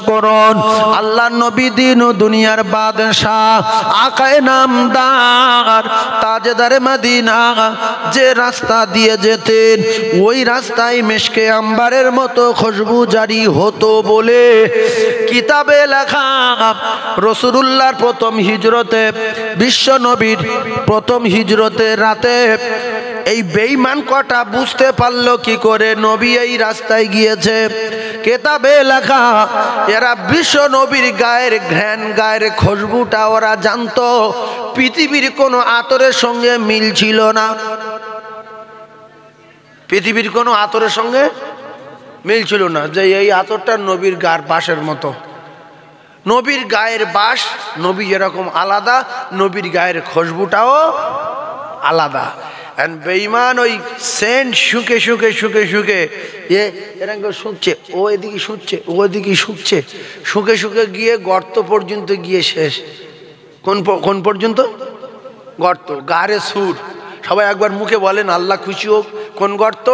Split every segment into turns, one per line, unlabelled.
করুন। আল্লাহর নবী দিন ও দুনিয়ার বাদশাহ আকায়ে নামদার তাজদারে মদিনা যে রাস্তা দিয়ে যেতেন ওই রাস্তায় মেশকে আম্বারের মতো খুশবু জারি হতো বলে কিতাবে লেখা। রাসূলুল্লাহর প্রথম হিজরতে, বিশ্ব নবীর প্রথম হিজরতে রাতে এই বেঈমান কটা বুঝতে পারলো কি করে নবী এই রাস্তায় গিয়েছে? কিতাবে লেখা এরা বিশ্ব নবীর গায়ের ঘ্রাণ, গায়ের খুশবুটা ওরা জানতো পৃথিবীর কোনো আতরের সঙ্গে মিল ছিল না। পৃথিবীর কোনো আতরের সঙ্গে মিল ছিল না যে এই আতরটা নবীর গায়ের বাসের মতো। নবীর গায়ের বাস, নবী যেরকম আলাদা, নবীর গায়ের খুশবুটাও আলাদা। বেঈমান ওই সেন্ট শুকে শুকে শুকে শুকে এরকম শুকছে, ও এদিকে শুকছে, ও এদিকে শুকছে, শুকে শুকে গিয়ে গর্ত পর্যন্ত গিয়ে শেষ। কোন পর্যন্ত? গর্ত, গারে সুর। সবাই একবার মুখে বলেন আল্লাহ খুশি হোক। কোন গর্ত?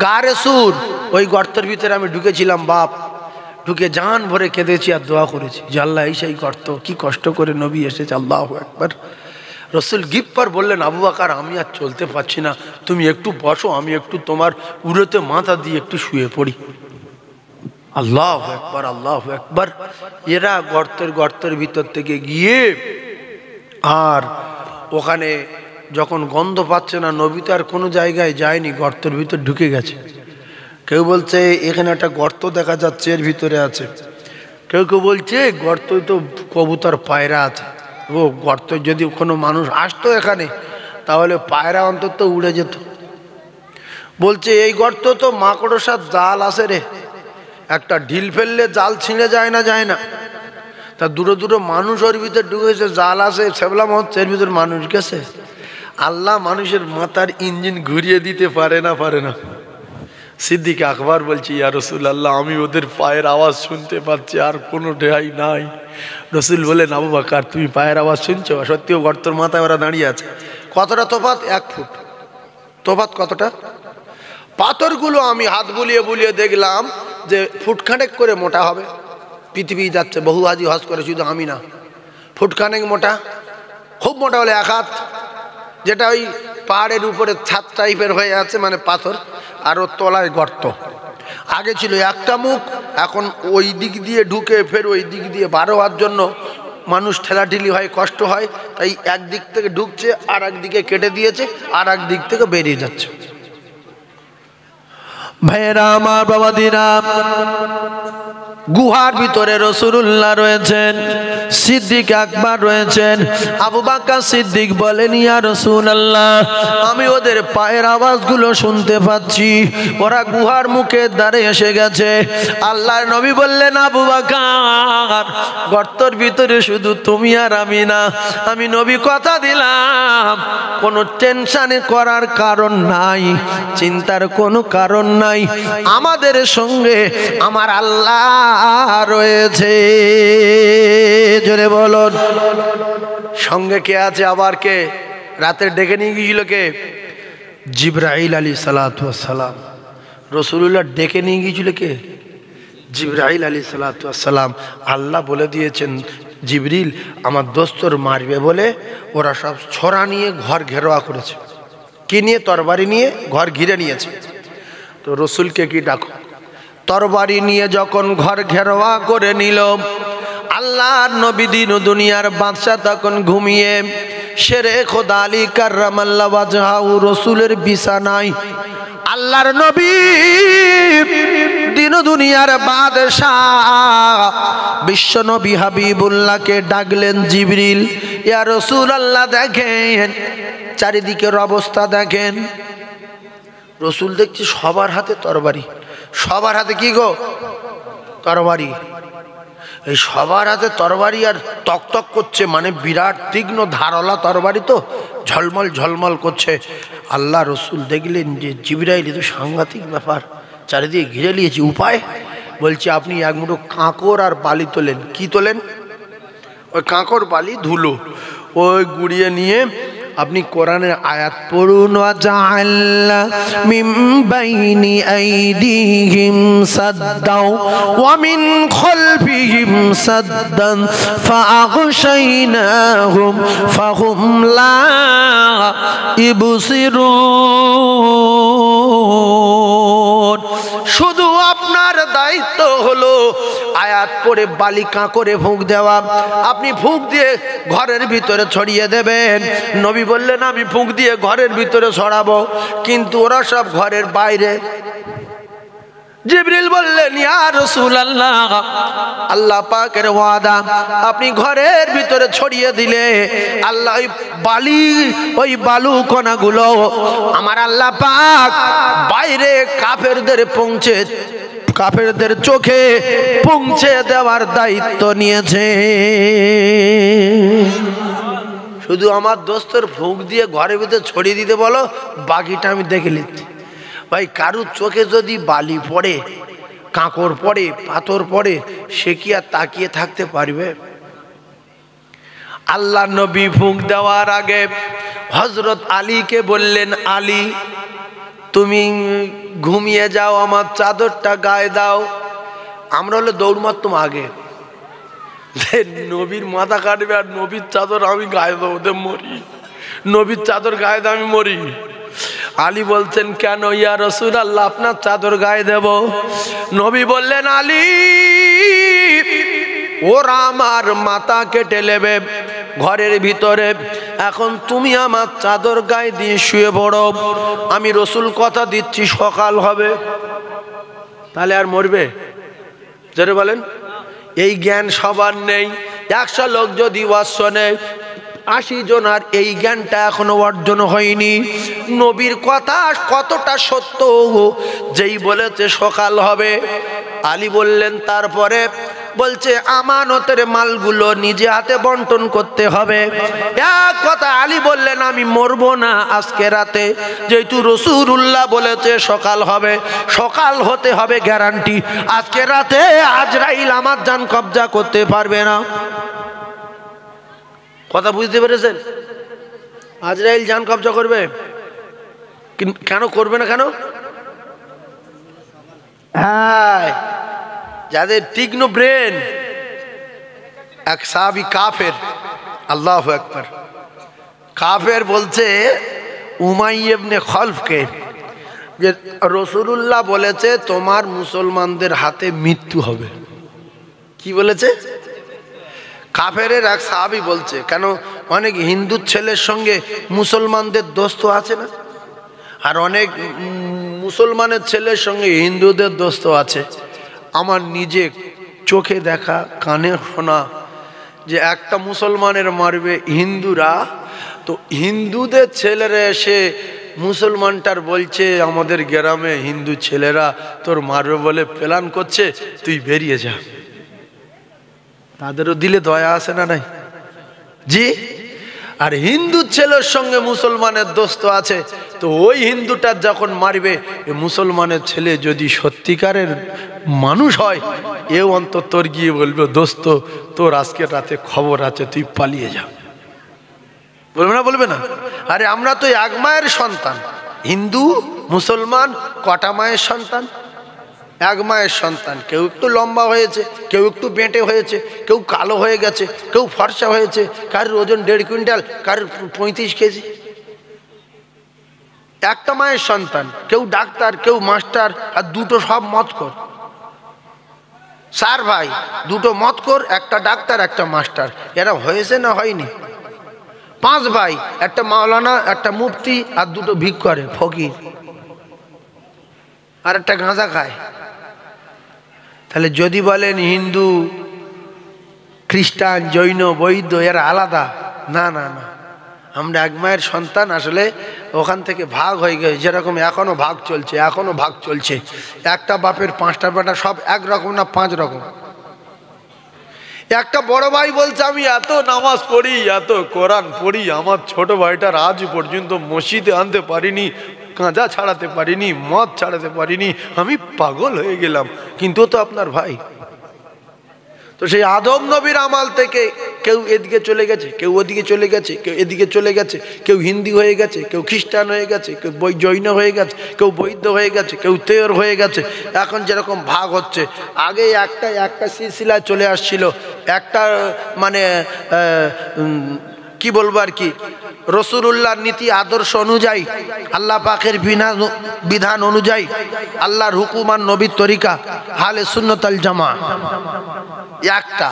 গারে সুর। ওই গর্তের ভিতরে আমি ঢুকেছিলাম বাপ, ঢুকে জান ভরে কেঁদেছি আর দোয়া করেছি যে আল্লাহ এই সেই গর্ত, কি কষ্ট করে নবী এসেছে। আল্লাহু আকবার। রসুল গিফট বললেন আবু বকর আমি আর চলতে পারছি না, তুমি একটু বসো, আমি একটু তোমার উড়োতে মাথা দিয়ে একটু শুয়ে পড়ি। আল্লাহু আকবার, আল্লাহু আকবার। এরা গর্তের ভিতর থেকে গিয়ে আর ওখানে যখন গন্ধ পাচ্ছে না, নবী তো আর কোনো জায়গায় যায়নি, গর্তের ভিতর ঢুকে গেছে। কেউ বলছে এখানে একটা গর্ত দেখা যাচ্ছে, এর ভিতরে আছে। কেউ কেউ বলছে গর্ত তো কবুতর পায়রা আছে। ও গর্ত যদি কোনো মানুষ আসতো এখানে তাহলে পায়রা অন্তত উড়ে যেত। বলছে এই গর্ত তো মাকড়সার জাল আছে রে, একটা ঢিল ফেললে জাল ছিঁড়ে যায় না, যায় না। তা দূরে দূরে মানুষ ওর ভিতরে ঢুকেছে, জাল আছে, সেবলাম হচ্ছে, এর ভিতরে মানুষ গেছে। আল্লাহ মানুষের মাথার ইঞ্জিন ঘুরিয়ে দিতে পারে না, পারে না। সিদ্দিক আকবর বলছি ইয়া রাসূলুল্লাহ আমি ওদের পায়ের আওয়াজ শুনতে পাচ্ছি, আর কোনো রেহাই নাই। রসুল বলেন আবু বকর তুমি পায়ের আওয়াজ শুনছো? সত্যিও গর্তের মাথায় ওরা দাঁড়িয়ে আছে। কতটা তফাৎ? 1 ফুট তফাৎ। কতটা? পাথরগুলো আমি হাত বুলিয়ে বুলিয়ে দেখলাম যে ফুটখানেক করে মোটা হবে। পৃথিবী যাচ্ছে, বহু হাজি হজ করে, শুধু আমি না। ফুটখানেক মোটা, খুব মোটা হলে 1 হাত, যেটা ওই পাহাড়ের উপরে ছাদ টাইপের হয়ে আছে, মানে পাথর, আর ওর তলায় গর্ত। আগে ছিল একটা মুখ, এখন ওই দিক দিয়ে ঢুকে ফের ওই দিক দিয়ে বার হওয়ার জন্য মানুষ ঠেলাঠেলি হয়, কষ্ট হয়, তাই একদিক থেকে ঢুকছে আর একদিকে কেটে দিয়েছে, আর একদিক থেকে বেরিয়ে যাচ্ছে। ভাইয়েরা আমার, বাবাদিরা, গুহার ভিতরে রাসূলুল্লাহ রয়েছেন, সিদ্দিক আকবর রয়েছেন। আবু বকর সিদ্দিক বলেন ইয়া রাসূলুল্লাহ আমি ওদের পায়ের আওয়াজগুলো শুনতে পাচ্ছি, ওরা গুহার মুখের দ্বারে এসে গেছে। আল্লাহর নবী বললেন আবু বকর গর্তের ভিতরে শুধু তুমি আর আমি না, আমি নবী কথা দিলাম কোনো টেনশন করার কারণ নাই, চিন্তার কোনো কারণ নাই, আমাদের সঙ্গে আমার আল্লাহ রয়েছে। জোরে বলুন সঙ্গে কে আছে? আবার কে? রাতে ডেকে নিয়ে গিয়েছিল কে? জিবরাইল আলাইহিস সালাতু ওয়াস সালাম। রাসূলুল্লাহ ডেকে নিয়ে গিয়েছিল কে? জিবরাইল আলাইহিস সালাতু ওয়াস সালাম। আল্লাহ বলে দিয়েছেন জিবরিল আমার দোস্তর মারবে বলে ওরা সব ছড়া নিয়ে ঘর ঘেরাওয়া করেছে। কি নিয়ে? তরবারি নিয়ে ঘর ঘিরে নিয়েছে। তো রসুলকে কি ডাকো? তরবারি নিয়ে যখন ঘর ঘেরাওয়া করে নিল, আল্লাহর নবী দিন ও দুনিয়ার বাদশা তখন ঘুমিয়ে শেরে খোদা আলী কাররামাল্লাহু ওয়াজহাহু রসুলের বিছানায়। আল্লাহর নবী দিন ও দুনিয়ার বাদশাহ বিশ্ব নবী হাবিবুল্লাহকে ডাকলেন জিবরিল ইয়া রাসূলুল্লাহ দেখেন চারিদিকের অবস্থা দেখেন। রসুল দেখছি সবার হাতে তরবারি। সবার হাতে কি গো? তরবারি। এই সবার হাতে তরবারি আর তকতক করছে, মানে বিরাট তীক্ষ্ণ ধারওয়ালা তরবারি, তো ঝলমল ঝলমল করছে। আল্লাহ রসুল দেখলেন যে জিবরাইল তো সাংঘাতিক ব্যাপার, চারিদিকে ঘিরে নিয়েছি। উপায়? বলছে আপনি এক মুঠো কাঁকর আর বালি তোলেন। কি তোলেন? ওই কাঁকর বালি ধুলো ওই গুড়িয়ে নিয়ে আপনি কোরআনের আয়াত পড়ুন, ওয়াজআলনা মিন বাইনি আইদিহিম সাদ্দাও ওয়া মিন খালফিহিম সাদ্দান ফাআগশাইনাহুম ফাহুম লা ইবসিরুন। শুধু আপনার দায়িত্ব হলো আয়াত পড়ে বালিকা করে ফুঁক দেওয়া। আপনি ফুঁক দিয়ে ঘরের ভিতরে ছড়িয়ে দেবেন। নবী বললেন আমি ফুঁক দিয়ে ঘরের ভিতরে ছড়াবো, কিন্তু ওরা সব ঘরের বাইরে। জিবরিল বললেন ইয়া রাসূলুল্লাহ, আল্লাহ পাকের ওয়াদা, আপনি ঘরের ভিতরে ছড়িয়ে দিলে আল্লাহ ওই বালু কণাগুলো আমার আল্লাহ পাক বাইরে কাফেরদের চোখে পৌঁছে দেওয়ার দায়িত্ব নিয়েছে। শুধু আমার দোস্তের ফুঁক দিয়ে ঘরের ভিতরে ছড়িয়ে দিতে বলো, বাকিটা আমি দেখে নিচ্ছি। ভাই, কারুর চোখে যদি বালি পড়ে, কাঁকর পড়ে, পাথর পড়ে, সে কি আর তাকিয়ে থাকতে পারবে? আল্লাহ নবী ফুঁক দেওয়ার আগে হযরত আলীকে বললেন, আলী তুমি ঘুমিয়ে যাও, আমার চাদরটা গায়ে দাও। আমরা হলে দৌড় মারতাম আগে, নবীর মাথা কাটবে আর নবীর চাদর আমি গায়ে দেবো, মরি। নবীর চাদর গায়ে দেব, আমি মরি। আলী বলছেন কেন ইয়া রাসূলুল্লাহ, আপনার চাদর গায়ে দেব। নবী বললেন, আলী ওরা আমার মাথা কেটে নেবে ঘরের ভিতরে, এখন তুমি আমার চাদর গায়ে দিয়ে শুয়ে পড়ো। আমি রসুল কথা দিচ্ছি সকাল হবে। তাহলে আর মরবে? জোরে বলেন। এই জ্ঞান সবার নেই। 100 লোক যদি ওয়াজ শোনে, 80 জনার এই জ্ঞানটা এখনো অর্জন হয়নি। নবীর কথা কতটা সত্য, যেই বলেছে সকাল হবে। আলী বললেন তারপরে বলছে আমানতের মালগুলো নিজে হাতে বন্টন করতে হবে। এক কথা আলী বললেন আমি মরবো না আজকে রাতে, যেহেতু রাসূলুল্লাহ বলেছে সকাল হবে, সকাল হতে হবে গ্যারান্টি। আজকে রাতে আজরাইল আমার জান কবজা করতে পারবে না। কথা বুঝতে পেরেছেন? আজরাইল জান কবজা করবে কেন? করবে না কেন? হ্যাঁ, যাদের তীক্ষ্ণ ব্রেন। এক সাহাবী কাফের, আল্লাহু আকবার, কাফের বলছে উমাইয়া ইবনে খলফকে যে রাসূলুল্লাহ বলেছে তোমার মুসলমানদের হাতে মৃত্যু হবে। কি বলেছে? কাফেরের এক সাহাবী বলছে। কেন? অনেক হিন্দু ছেলের সঙ্গে মুসলমানদের দোস্ত আছে না, আর অনেক মুসলমানের ছেলের সঙ্গে হিন্দুদের দোস্ত আছে। আমার নিজে চোখে দেখা, কানে শোনা যে একটা মুসলমানের মারবে হিন্দুরা, তো হিন্দুদের ছেলেরা এসে মুসলমানটার বলছে আমাদের গ্রামে হিন্দু ছেলেরা তোর মারবে বলে প্ল্যান করছে, তুই বেরিয়ে যা। তাদেরও দিলে দয়া আছে না নাই? জি। আর হিন্দু ছেলের সঙ্গে মুসলমানের দোস্ত আছে, তো ওই হিন্দুটার যখন মারবে, মুসলমানের ছেলে যদি সত্যিকারের মানুষ হয়, এও অন্তত তোর গিয়ে বলবে দোস্ত তোর আজকে রাতে খবর আছে, তুই পালিয়ে যা। বলবে না? বলবে না? আরে আমরা তো এক মায়ের সন্তান। হিন্দু মুসলমান কটা মায়ের সন্তান? এক মায়ের সন্তান। কেউ একটু লম্বা হয়েছে, কেউ একটু বেঁটে হয়েছে, কেউ কালো হয়ে গেছে, কেউ ফর্সা হয়েছে, কারোর ওজন 1.5 কুইন্টাল, কারোর 35 কেজি। একটা মায়ের সন্তান, কেউ ডাক্তার, কেউ মাস্টার, আর দুটো সব মতকর। 4 ভাই, দুটো মতকর, একটা ডাক্তার, একটা মাস্টার। এরা হয়েছে না হয়নি? 5 ভাই, একটা মাওলানা, একটা মুফতি, আর দুটো ভিক্ষরে ফকির, আর একটা গাঁজা খায়। তাহলে যদি বলেন হিন্দু, খ্রিস্টান, জৈন, বৌদ্ধ এরা আলাদা, না না না, আমরা এক মায়ের সন্তান। আসলে ওখান থেকে ভাগ হয়ে গেছে, যেরকম এখনো ভাগ চলছে, এখনো ভাগ চলছে। একটা বাপের 5টা বেটা, সব একরকম না, 5 রকম। একটা বড় ভাই বলছে আমি এত নামাজ পড়ি, এত কোরআন পড়ি, আমার ছোট ভাইটার আজ পর্যন্ত মসজিদে আনতে পারিনি, গাঁজা ছাড়াতে পারিনি, মদ ছাড়াতে পারিনি, আমি পাগল হয়ে গেলাম। কিন্তু তো আপনার ভাই। তো সেই আদম নবীর আমল থেকে কেউ এদিকে চলে গেছে, কেউ ওদিকে চলে গেছে, কেউ এদিকে চলে গেছে, কেউ হিন্দি হয়ে গেছে, কেউ খ্রিস্টান হয়ে গেছে, কেউ জৈন হয়ে গেছে, কেউ বৌদ্ধ হয়ে গেছে, কেউ তেয়র হয়ে গেছে। এখন যেরকম ভাগ হচ্ছে, আগে একটা সিলসিলায় চলে আসছিল, একটা মানে কি বলবো আর কি, রসুলুল্লাহর নীতি আদর্শ অনুযায়ী, আল্লাহ পাকের বিধান অনুযায়ী, আল্লাহর হুকুম আর নবীর তরিকা, আহলে সুন্নাত ওয়াল জামা একটা।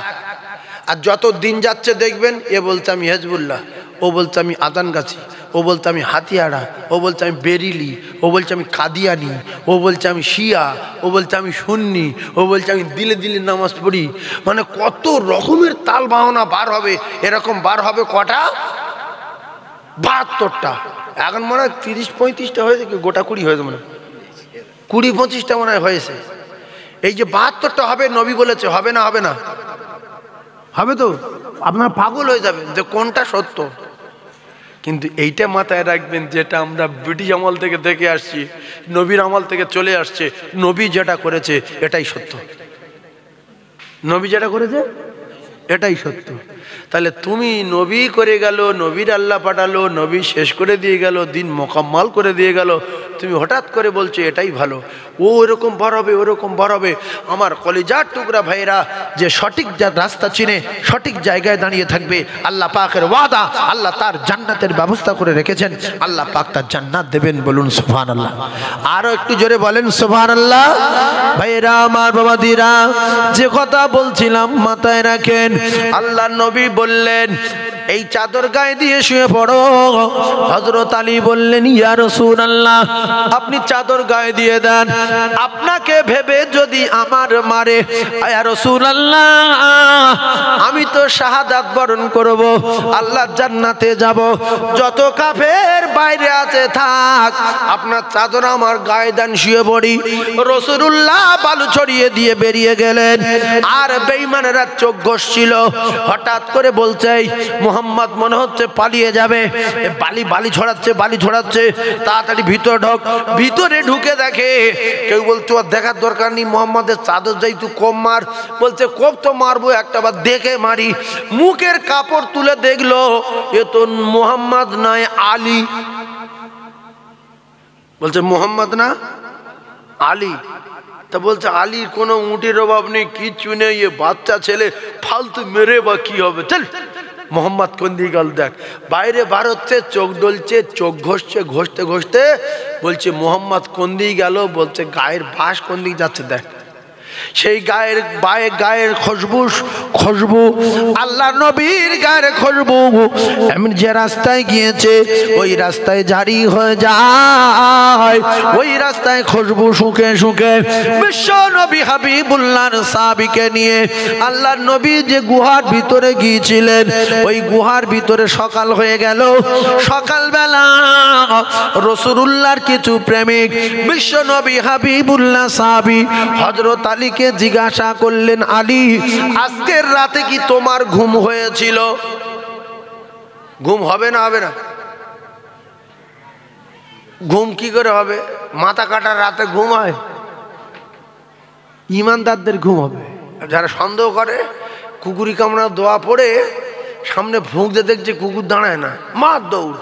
আর যত দিন যাচ্ছে দেখবেন, এ বলছে আমি হিজবুল্লাহ, ও বলছে আমি আদানগাছি, ও বলছে আমি হাতিয়াড়া, ও বলছে আমি বেরিলি, ও বলছে আমি কাদিয়ানি, ও বলছে আমি শিয়া, ও বলছে আমি সুন্নি, ও বলছে আমি দিলে দিলে নামাজ পড়ি। মানে কত রকমের তাল বাহানা বার হবে। এরকম বার হবে কটা? 72টা। এখন মনে হয় 30-35টা হয়েছে, কি গোটা 20 হয়েছে, মনে হয় 20-25টা মনে হয় হয়েছে। এই যে 72টা হবে, নবী বলেছে, হবে না? হবে না? হবে তো। আপনার পাগল হয়ে যাবেন যে কোনটা সত্য। কিন্তু এইটা মাথায় রাখবেন, যেটা আমরা ব্রিটিশ আমল থেকে দেখে আসছি, নবীর আমল থেকে চলে আসছে, নবী যেটা করেছে এটাই সত্য। নবী যেটা করেছে এটাই সত্য। তাহলে তুমি নবী করে গেল, নবীর আল্লাহ পাঠালো, নবী শেষ করে দিয়ে গেল, দিন মোকাম্মল করে দিয়ে গেল, তুমি হঠাৎ করে বলছো এটাই ভালো, ও এরকম বার হবে, ওরকম বার হবে। আমার কলিজার টুকরা ভাইরা, যে সঠিক রাস্তা চিনে সঠিক জায়গায় দাঁড়িয়ে থাকবে, আল্লাহ পাকের ওয়াদা, আল্লাহ তার জান্নাতের ব্যবস্থা করে রেখেছেন, আল্লাহ পাক তার জান্নাত দেবেন। বলুন সুবহানাল্লাহ। আরো একটু জোরে বলেন সুবহানাল্লাহ। ভাইরা আমার, বাবাদিরা, যে কথা বলছিলাম মাথায় রাখেন। আল্লাহ নবী বললেন এই চাদর গায়ে দিয়ে শুয়ে পড়ো। হযরত আলী বললেন ইয়া রাসূলুল্লাহ, আপনি চাদর গায়ে দিয়ে দেন, আপনাকে ভেবে যদি আমার মারে, ইয়া রাসূলুল্লাহ আমি তো শাহাদাত বরণ করব, আল্লাহর জান্নাতে যাব। যত কাফের বাইরে আছে থাক, আপনার চাদর আমার গায়ে দেন, শুয়ে পড়ি। রাসূলুল্লাহ বালু ছড়িয়ে দিয়ে বেরিয়ে গেলেন। আর বেঈমানেরা চোখ ঘষছিল। হঠাৎ করে বলছে মুহাম্মদ মনে হচ্ছে পালিয়ে যাবে, বালি ছড়াচ্ছে, তাড়াতাড়ি ভিতরে ঢোক। ভিতরে ঢুকে দেখে, কেউ বলছে ওর দেখার দরকার নেই, মুহাম্মাদের চাদর যাই তুই কম মার। বলছে কব তো মারবো, একটা বার দেখে মারি। মুখের কাপড় তুলে দেখলো এ তো মুহাম্মদ নয়, আলী। বলছে মুহাম্মদ না, আলী। তা বলছে আলীর কোনো উঁটির অভাব নেই, কিচ্ছু নেই, এ বাচ্চা ছেলে, ফালতু মেরে বা কি হবে, চল। মোহাম্মদ কোন দিকে গেল দেখ। বাইরে বার হচ্ছে, চোখ ডলছে, চোখ ঘষতে বলছে মোহাম্মদ কোন দিকে গেল। বলছে গায়ের বাস কোন দিকে যাচ্ছে দেখ। সেই গায়ের খুশবু আল্লাহ নবীর গায়ের খুশবু এমন যে রাস্তায় গিয়েছে, ওই রাস্তায় জারি হয়ে যায়। ওই রাস্তায় খুশবু শুকে বিশ্ব নবী হাবিবুল্লাহর সাহাবীকে নিয়ে আল্লাহ নবী যে গুহার ভিতরে গিয়েছিলেন, ওই গুহার ভিতরে সকাল হয়ে গেল। সকালবেলা রাসূলুল্লাহর কিছু প্রেমিক বিশ্ব নবী হাবিবুল্লাহ সাহাবী হযরত আলীকে জিজ্ঞাসা করলেন, আলী আজকের রাতে কি তোমার ঘুম হয়েছিল? ঘুম হবে না? হবে না? ঘুম কি করে হবে? মাথা কাটার রাতে ঘুম হয়? ইমানদারদের ঘুম হবে। যারা সন্দেহ করে, কুকুরি কামড়া দোয়া পড়ে সামনে ফুঁকতে দেখছে কুকুর দাঁড়ায় না, মার দৌড়,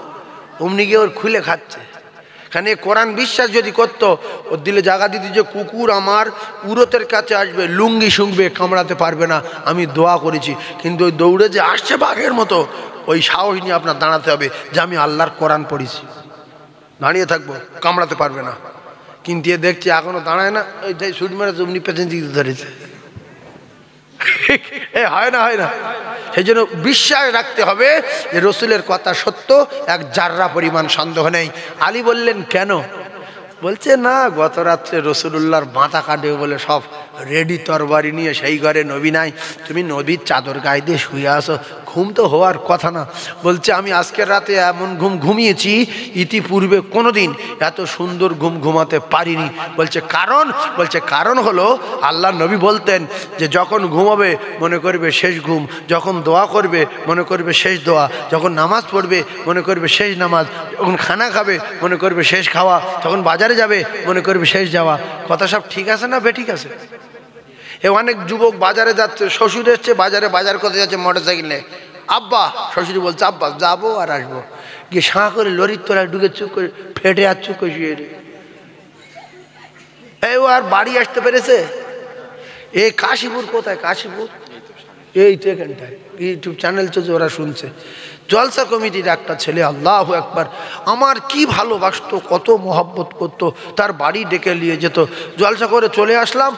অমনি গিয়ে ওর খুলে খাচ্ছে। কারণ এ কোরআন বিশ্বাস যদি করতো, ওর দিলে জায়গা দিত যে কুকুর আমার উরতের কাছে আসবে, লুঙ্গি শুঁকবে, কামড়াতে পারবে না, আমি দোয়া করেছি। কিন্তু ওই দৌড়ে যে আসছে বাঘের মতো, ওই সাহস নিয়ে আপনার দাঁড়াতে হবে যে আমি আল্লাহর কোরআন পড়েছি, দাঁড়িয়ে থাকবো, কামড়াতে পারবে না। কিন্তু এ দেখছি এখনো দাঁড়ায় না, ওই যে সুট মেরে জমনি পেছন দিকে ধরেছে। হয় না? সেই জন্য বিশ্বাস রাখতে হবে যে রসুলের কথা সত্য, এক জাররা পরিমাণ সন্দেহ নেই। আলী বললেন কেন? বলছে না, গত রাত্রে রসুলুল্লাহর মাথা কাটে বলে সব রেডি তরবারি নিয়ে সেই ঘরে নবী নাই, তুমি নবীর চাদর গায়ে দিয়ে শুয়ে আসো, ঘুম তো হওয়ার কথা না। বলছে আমি আজকের রাতে এমন ঘুম ঘুমিয়েছি ইতিপূর্বে কোনোদিন এত সুন্দর ঘুম ঘুমাতে পারিনি। বলছে কারণ হলো আল্লাহ নবী বলতেন যে যখন ঘুমাবে মনে করবে শেষ ঘুম, যখন দোয়া করবে মনে করবে শেষ দোয়া, যখন নামাজ পড়বে মনে করবে শেষ নামাজ, যখন খানা খাবে মনে করবে শেষ খাওয়া, যখন বাজারে যাবে মনে করবে শেষ যাওয়া। কথা সব ঠিক আছে না বেঠিক আছে? এ অনেক যুবক বাজারে যাচ্ছে, শ্বশুর এসছে বাজারে, বাজার করতে যাচ্ছে মোটরসাইকেল নিয়ে, আব্বা, শ্বশুরি বলছে আব্বা যাবো আর আসবো, গিয়ে সাঁ করে লরির তোলায় ঢুকে চুপ করে ফেটে আর চুপ করে শুয়ে রে। এই ও আর বাড়ি আসতে পেরেছে? এই কাশীপুর কোথায়? কাশীপুর এই তো এখানটায় ইউটিউব চ্যানেল চলছে, ওরা শুনছে। জলসা কমিটির একটা ছেলে, আল্লাহু আকবার, আমার কি ভালোবাসতো, কত মহব্বত করতো, তার বাড়ি ডেকে নিয়ে যেত, জলসা করে চলে আসলাম।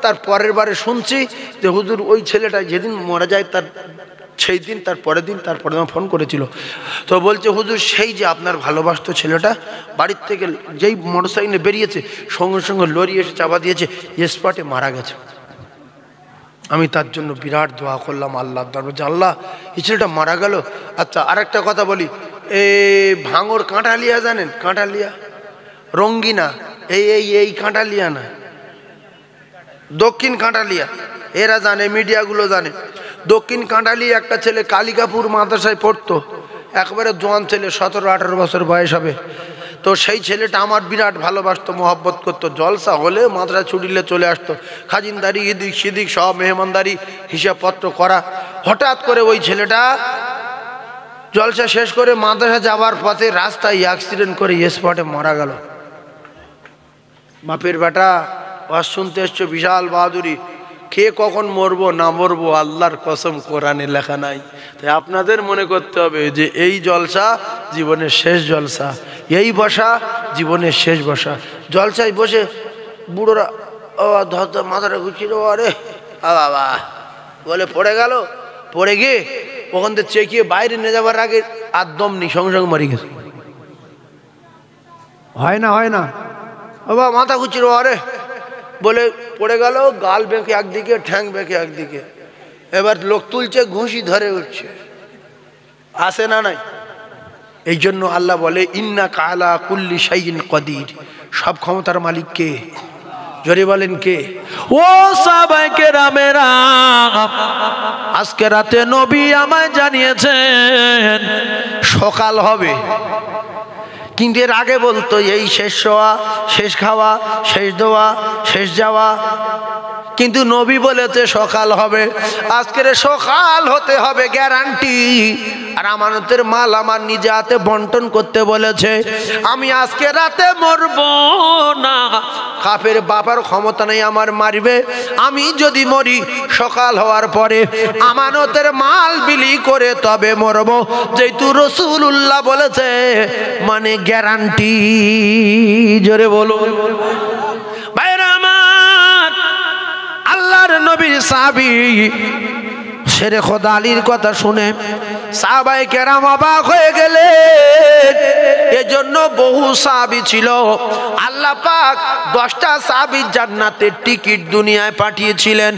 তার পরের বারে শুনছি যে হুজুর ওই ছেলেটা যেদিন মারা যায় তার সেই দিন, তার পরের দিন, তারপরে আমার ফোন করেছিল, তো বলছে হুজুর সেই যে আপনার ভালোবাসতো ছেলেটা বাড়ির থেকে যেই মোটরসাইকেলে বেরিয়েছে সঙ্গে সঙ্গে লরি এসে চাপা দিয়েছে, স্পটে মারা গেছে। আমি তার জন্য বিরাট দোয়া করলাম আল্লাহর দরবারে, যে আল্লাহ এই ছেলেটা মারা গেল। আচ্ছা আর একটা কথা বলি, এই ভাঙড় কাঁঠালিয়া জানেন? কাঁঠালিয়া রঙ্গিনা, এই এই এই কাঁঠালিয়া না, দক্ষিণ কাঁঠালিয়া, এরা জানে, মিডিয়াগুলো জানে। দক্ষিণ কাঁঠালিয়া একটা ছেলে কালিকাপুর মাদ্রাসায় পড়তো, একবারে জোয়ান ছেলে, 17-18 বছর বয়স হবে। তো সেই ছেলেটা আমার বিরাট ভালোবাসতো, মহব্বত করতো। জলসা হলে মাদ্রাসা ছুটিলে চলে আসতো, খাজিনদারি এদিক সেদিক সব মেহমানদারি হিসাবপত্র করা। হঠাৎ করে ওই ছেলেটা জলসা শেষ করে মাদ্রাসা যাওয়ার পথে রাস্তায় অ্যাক্সিডেন্ট করে স্পটে মারা গেল। বাপের বেটা ওয়াজ শুনতে এসছো, বিশাল বাহাদুরি। কে কখন মরবো না মরবো আল্লাহর কসম কোরআনে লেখা নাই। তাই আপনাদের মনে করতে হবে যে এই জলসা জীবনের শেষ জলসা, এই বসা জীবনের শেষ বসা। জলসায় বসে বুড়োরা ধর মাথাটা ঘুরছিল, আরে বাবা বলে পড়ে গেল, পড়ে গিয়ে ওখান থেকে চেকিয়ে বাইরে নিয়ে যাবার আগে আর দম নি, সঙ্গে সঙ্গে মরে গেছে। হয় না, হয় না বাবা, মাথা ঘুরছিল, আরে বলে পড়ে গেল, গাল বেঁকে একদিকে, ঠ্যাং বেঁকে একদিকে। এবার লোক তুলছে, ঘুষি ধরে উঠছে, আসে না নাই। এই জন্য আল্লাহ বলে ইন্নাকা আলা কুল্লি শাইইন কদির, সব ক্ষমতার মালিক কে? জোরে বলেন কে? ও সাহাবায়ে কেরামেরা, আজকে রাতে নবী আমায় জানিয়েছেন সকাল হবে, কিন্তু এর আগে বলতো এই শেষ শোয়া, শেষ খাওয়া, শেষ দোয়া, শেষ যাওয়া, কিন্তু নবী বলেছে সকাল হবে। আজকের সকাল হতে হবে গ্যারান্টি। আর আমানতের মাল আমার নিজে হাতে বন্টন করতে বলেছে। আমি আজকে রাতে মরব না, কাফের বাবার ক্ষমতা নেই আমার মারবে। আমি যদি মরি সকাল হওয়ার পরে আমানতের মাল বিলি করে তবে মরব, যেহেতু রাসূলুল্লাহ বলেছে, মানে গ্যারান্টি। জোরে বলো ভাইরা আমার, আল্লাহর নবীর সাহাবী শেরে খোদা আলীর কথা শুনে সাহাবায়ে কেরাম অবাক হয়ে গেলেন। এজন্য বহু সাহাবী ছিল, আল্লাহ পাক 10টা সাহাবীর জান্নাতের টিকিট দুনিয়ায় পাঠিয়েছিলেন।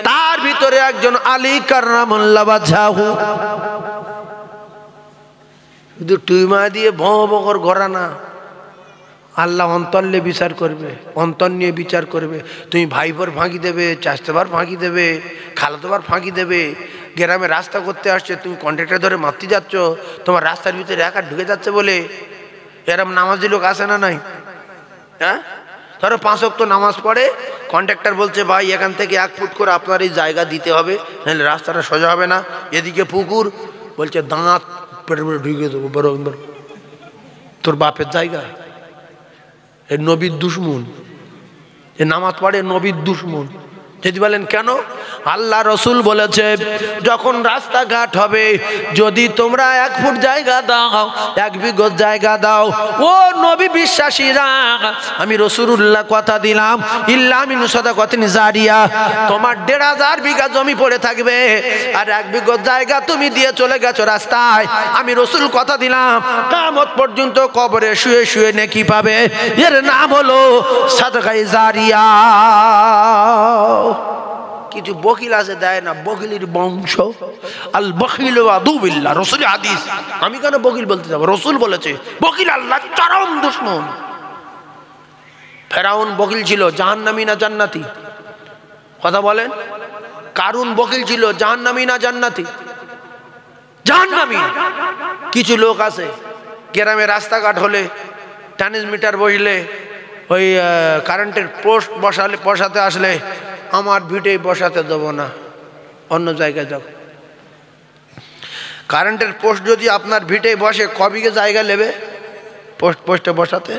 তার ভিতরে একজন আলী কাররামাল্লাহু ওয়াজহাহু। শুধু টুইমা দিয়ে ভঁ বকর ঘোরানা, আল্লাহ অন্তরলে বিচার করবে, অন্তর নিয়ে বিচার করবে। তুমি ভাইপোর ফাঁকি দেবে, চাষতেবার ফাঁকি দেবে, খালাতোবার ফাঁকি দেবে। গ্রামে রাস্তা করতে আসছে, তুমি কন্ট্রাক্টর ধরে মারতে যাচ্ছ, তোমার রাস্তার ভিতরে একা ঢুকে যাচ্ছে বলে। এরম নামাজি লোক আসে না নাই? হ্যাঁ, ধরো 5 ওয়াক্ত নামাজ পড়ে, কন্ট্রাক্টর বলছে ভাই এখান থেকে 1 ফুট করে আপনার এই জায়গা দিতে হবে, নাহলে রাস্তাটা সোজা হবে না। এদিকে পুকুর, বলছে দাঁত পেটে পেটে ঢুকে দেবো, বরং তোর বাপের জায়গা। এ নবীর দুশমন, এ নামাজ পড়ে নবীর দুশমন। যদি বলেন কেন? আল্লাহ রসুল বলেছে যখন রাস্তাঘাট হবে, যদি তোমরা 1 ফুট জায়গা দাও, 1 বিঘা জায়গা দাও, ও নবী বিশ্বাসীরা, আমি রাসূলুল্লাহ কথা দিলাম, ইল্লা মিন সাদাকাতিন জারিয়া, তোমার 1500 বিঘা জমি পড়ে থাকবে, আর 1 বিঘা জায়গা তুমি দিয়ে চলে গেছো রাস্তায়, আমি রাসূল কথা দিলাম কিয়ামত পর্যন্ত কবরে শুয়ে শুয়ে নেকি পাবে। এর নাম হলো সাদকায়ে জারিয়া। কিছু বকিল আছে দেয় না, বকিলের বংশ। আল বখিল আদুবিল্লাহ, রাসূল হাদিস। আমি কেন বকিল বলতে যাব? রাসূল বলেছে বকিল আল্লাহর চরম দুশমন। ফেরাউন বকিল ছিল, জাহান্নামী না জান্নাতি? কথা বলেন। কারুন বকিল ছিল, জাহান্নামী না জান্নাতি? জাহান্নামী। কিছু লোক আছে গ্রামে রাস্তাঘাট হলে, ট্রান্সমিটার বসলে, ওই কারেন্টের পোস্ট বসাতে আসলে, আমার ভিটে বসাতে দেবো না, অন্য জায়গায় যাও। কারেন্টের পোস্ট যদি আপনার ভিটে বসে কবিকে জায়গা নেবে পোস্টে বসাতে?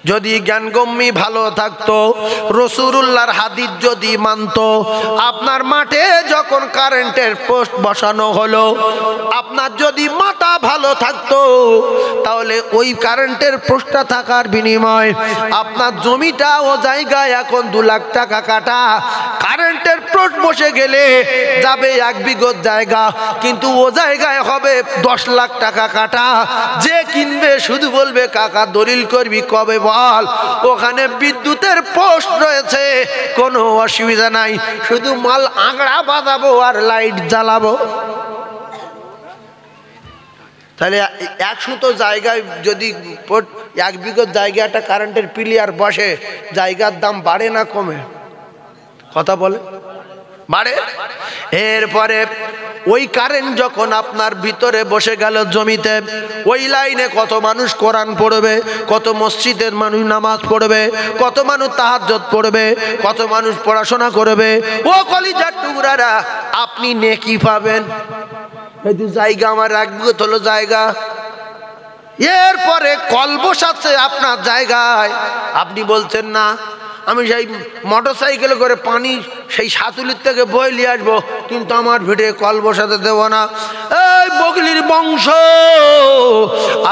যদি জ্ঞানগম্যী ভালো থাকতো, রাসূলুল্লাহর হাদিস যদি মানতো, আপনার মাঠে যখন কারেন্টের পোস্ট বসানো হলো, আপনার যদি মাথা ভালো থাকতো, তাহলে ওই কারেন্টের পোস্টটা থাকার বিনিময়ে আপনার জমিটা ও জায়গায় এখন 2 লাখ টাকা কাটা। কারেন্টের পোস্ট বসে গেলে যাবে 1 বিঘা জায়গা, কিন্তু ও জায়গায় হবে 10 লাখ টাকা কাটা। যে কিনবে শুধু বলবে কাকা দলিল করবি কবে বল, ওখানে বিদ্যুতের পোস্ট রয়েছে, কোনো অসুবিধা নাই, শুধু মাল আংড়া বাঁধাবো আর লাইট জ্বালাবো। তাহলে 100 জায়গায় যদি 1 বিঘা জায়গাটা কারেন্টের পিলিয়ার বসে, জায়গার দাম বাড়ে না কমে? কথা বলে বাড়ে। এরপরে ওই কারেন্ট যখন আপনার ভিতরে বসে গেল জমিতে, ওই লাইনে কত মানুষ কোরআন পড়বে, কত মসজিদের মানুষ নামাজ পড়বে, কত মানুষ তাহাজ্জুদ পড়বে, কত মানুষ পড়াশোনা করবে। ও কলিজার টুকরারা, আপনি নেকি পাবেন। এই যে জায়গা আমার 1 বিঘা হলো জায়গা, এরপরে কল বসাচ্ছে আপনার জায়গায়, আপনি বলছেন না আমি সেই মোটর সাইকেলে করে পানি সেই সাতুলির থেকে বয়ে নিয়ে আসবো, কিন্তু আমার ভিটে কল বসাতে দেব না। এই বকিলির বংশ,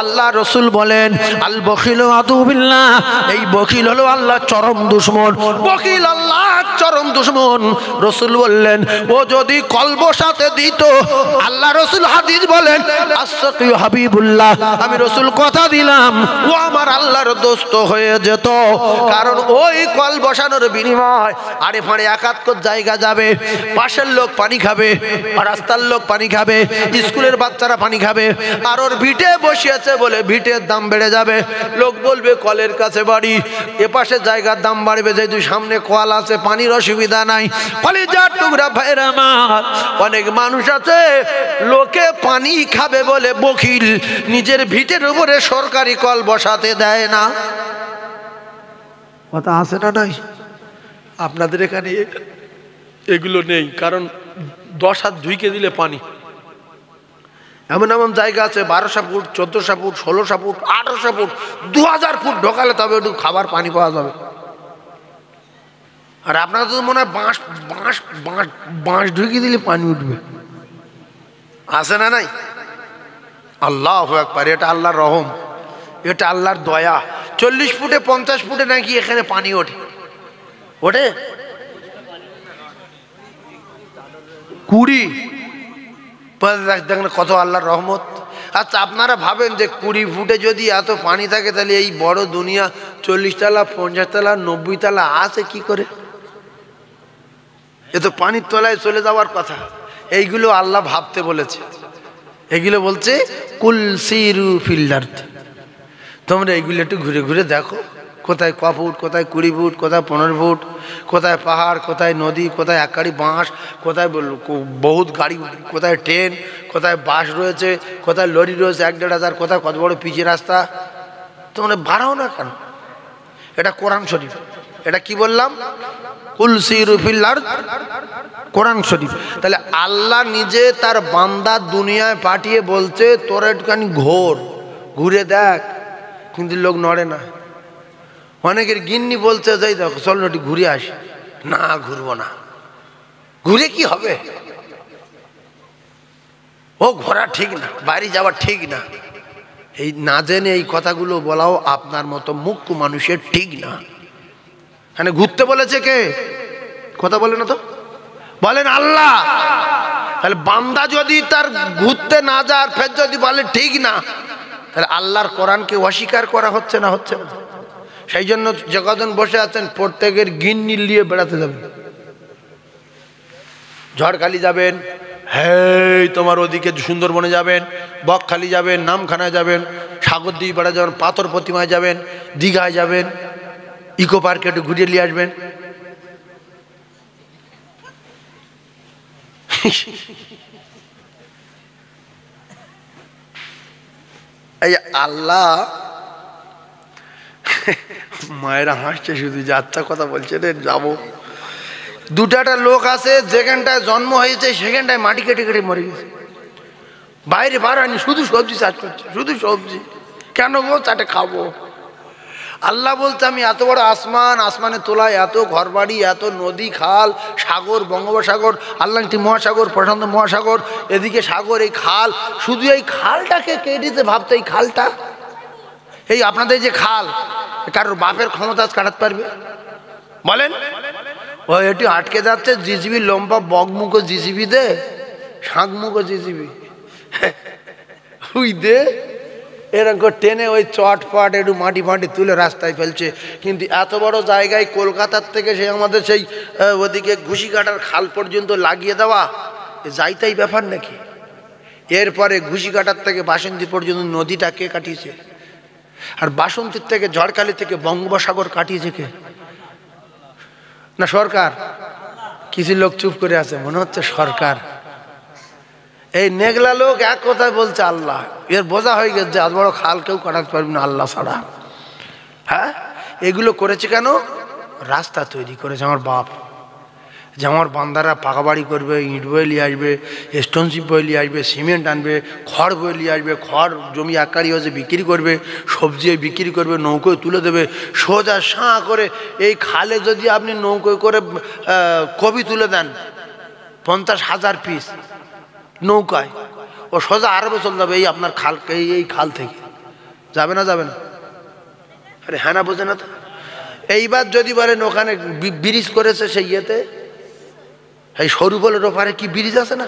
আল্লাহ রসুল বলেন আল বকিল আদুবিল্লাহ, এই বকিল হলো আল্লাহ চরম দুশমন। বকিল আল্লাহ চরম দুশমন। রসুল বললেন ও যদি কল বসাতে দিত, আল্লাহ রসুল হাদিস বলেন আস-সাকি হাবিবুল্লাহ, আমি রসুল কথা দিলাম ও আমার আল্লাহর দোস্ত হয়ে যেত। কারণ ওই কল বসানোর বিনিময় আরে ফাঁড়ে 71 জায়গা যাবে, পাশের লোক পানি খাবে, রাস্তার লোক পানি খাবে, স্কুলের বাচ্চারা পানি খাবে, আর ওর ভিটে বসিয়েছে বলে ভিটের দাম বেড়ে যাবে। লোক বলবে কলের কাছে বাড়ি, এপাশে জায়গার দাম বাড়বে, যেহেতু সামনে কল আছে পানির অসুবিধা নাই। কলিজার টুকরা ভাইরা আমার, অনেক মানুষ আছে লোকে পানি খাবে বলে বকিল নিজের ভিটের উপরে সরকারি কল বসাতে দেয় না। কথা আছে না নাই? আপনাদের এখানে এগুলো নেই, কারণ 10 হাত ধুইকে দিলে পানি। এমন এমন জায়গা আছে 1200 foot, 1400 foot, 1600 foot, 1800 foot, 2000 foot ঢোকালে তবে একটু খাবার পানি পাওয়া যাবে। আর আপনার তো মনে হয় বাঁশ বাঁশ বাঁশ বাঁশ ঢুকিয়ে দিলে পানি উঠবে। আছে না নাই? আল্লাহু আকবার, এটা আল্লাহর রহম, এটা আল্লাহর দয়া। 40 ফুটে 50 ফুটে নাকি এখানে পানি ওঠে, ওঠে 20 দেখেন কত আল্লাহর রহমত। আচ্ছা আপনারা ভাবেন যে 20 ফুটে যদি এত পানি থাকে, তাহলে এই বড় দুনিয়া 40 তলা 50 তলা 90 তলা আছে কি করে? এ তো পানির তলায় চলে যাওয়ার কথা। এইগুলো আল্লাহ ভাবতে বলেছে, এগুলো বলছে কুল সিরু ফিল আরদ। তোমরা এইগুলো একটু ঘুরে ঘুরে দেখো, কোথায় ক ফুট, কোথায় 20 ফুট, কোথায় 15 ফুট, কোথায় পাহাড়, কোথায় নদী, কোথায় একগাড়ি বাঁশ, কোথায় বহুত গাড়ি, কোথায় ট্রেন, কোথায় বাস রয়েছে, কোথায় লরি রয়েছে 1-1.5 কোথায় কত বড় পিচের রাস্তা। তোমরা বাড়াও না কেন? এটা কোরআন শরীফ। এটা কি বললাম? কুল সিরু ফিল আরদ, কোরআন শরীফ। তাহলে আল্লাহ নিজে তার বান্দা দুনিয়ায় পাঠিয়ে বলছে তোরা একটুখানি ঘুরে দেখ, কিন্তু লোক নড়ে না। অনেকের গিন্নি বলছে যাই দেখো চল একটু ঘুরে আসি, না ঘুরবো না, ঘুরে কি হবে, ও ঘোরা ঠিক না, বাড়ি যাওয়া ঠিক না। এই না জেনে এই কথাগুলো বলাও আপনার মতো মুখ্য মানুষের ঠিক না। এখানে ঘুরতে বলেছে কে? কথা বলে না তো, বলেন আল্লাহ। তাহলে বান্দা যদি তার ঘুরতে না যায় ফের যদি বলে ঠিক না, তাহলে আল্লাহর কোরআনকে অস্বীকার করা হচ্ছে না? হচ্ছে না। সেই জন্য যে কজন বসে আছেন প্রত্যেকের গিন্নি নিয়ে বেড়াতে যাবেন, ঝড়খালি যাবেন, হ্যাঁ তোমার ওদিকে সুন্দরবনে যাবেন, বকখালি যাবেন, নামখানায় যাবেন, সাগরদ্বীপ বেড়া যাবেন, পাথর প্রতিমায় যাবেন, দীঘায় যাবেন, ইকো পার্কে একটু ঘুরিয়ে নিয়ে আসবেন। এই আল্লাহ, মায়েরা হাসছে শুধু, যাত্রা কথা বলছে রে যাবো। 2টা লোক আছে যেখানটায় জন্ম হয়েছে সেখানটায় মাটি কেটে কেটে মরে গেছে। বাইরে বাড়ানি, শুধু সবজি চাষ করছে, শুধু সবজি। কেন গো? চাটে খাবো। আল্লাহ বলতে আমি এত বড় আসমান, আসমানের তোলায় এত ঘরবাড়ি, এত নদী, খাল, সাগর, বঙ্গোপসাগর, আটলান্টিক মহাসাগর, প্রশান্ত মহাসাগর, এদিকে সাগর, এই খাল, শুধু এই খালটাকে কেটেছে। ভাবতে এই খালটা, এই আপনাদের যে খাল, কারোর বাপের ক্ষমতা কাটাতে পারবে বলেন? ও এটি আটকে যাচ্ছে জিসিবি, লম্বা বগমুখো জিসিবি দে, শাঁকমুখো জিসিবি হুই দে, এরকম টেনে ওই চটপট একটু মাটি মাটি তুলে রাস্তায় ফেলছে। কিন্তু এত বড় জায়গায় কলকাতার থেকে সে আমাদের সেই ওদিকে ঘুষিকাটার খাল পর্যন্ত লাগিয়ে দেওয়া যাইতাই ব্যাপার নাকি? এরপরে ঘুষিকাটার থেকে বাসন্তী পর্যন্ত নদীটা কে কাটিয়েছে? আর বাসন্তীর থেকে ঝড়খালি থেকে বঙ্গোপসাগর কাটিয়েছে কে? না সরকার? কিছু লোক চুপ করে আছে, মনে হচ্ছে সরকার। এই নেগলা লোক এক কথায় বলছে আল্লাহ। এর বোঝা হয়ে গেছে এত বড় খাল কেউ কাটাতে পারবে না আল্লাহ ছাড়া। হ্যাঁ, এগুলো করেছে কেন? রাস্তা তৈরি করেছে আমার বাপ, যে আমার বান্দারা পাকা বাড়ি করবে, ইট বয়ে নিয়ে আসবে, স্টোনশিপ বয়ে নিয়ে আসবে, সিমেন্ট আনবে, খড় বয়ে নিয়ে আসবে, খড় জমি একারি হচ্ছে বিক্রি করবে, সবজি বিক্রি করবে, নৌকোয় তুলে দেবে সোজা সাঁ করে। এই খালে যদি আপনি নৌকোয় করে কবি তুলে দেন 50,000 পিস নৌকায়, ও সোজা আরবে চলে যাবে এই আপনার খাল, এই খাল থেকে। যাবে না? যাবে না? আরে হ্যাঁ না, বোঝে না তো। এইবার যদি বলেন ওখানে ব্রিজ করেছে সেই ইয়েতে, এই সরু বলের ওপারে কি ব্রিজ আছে না?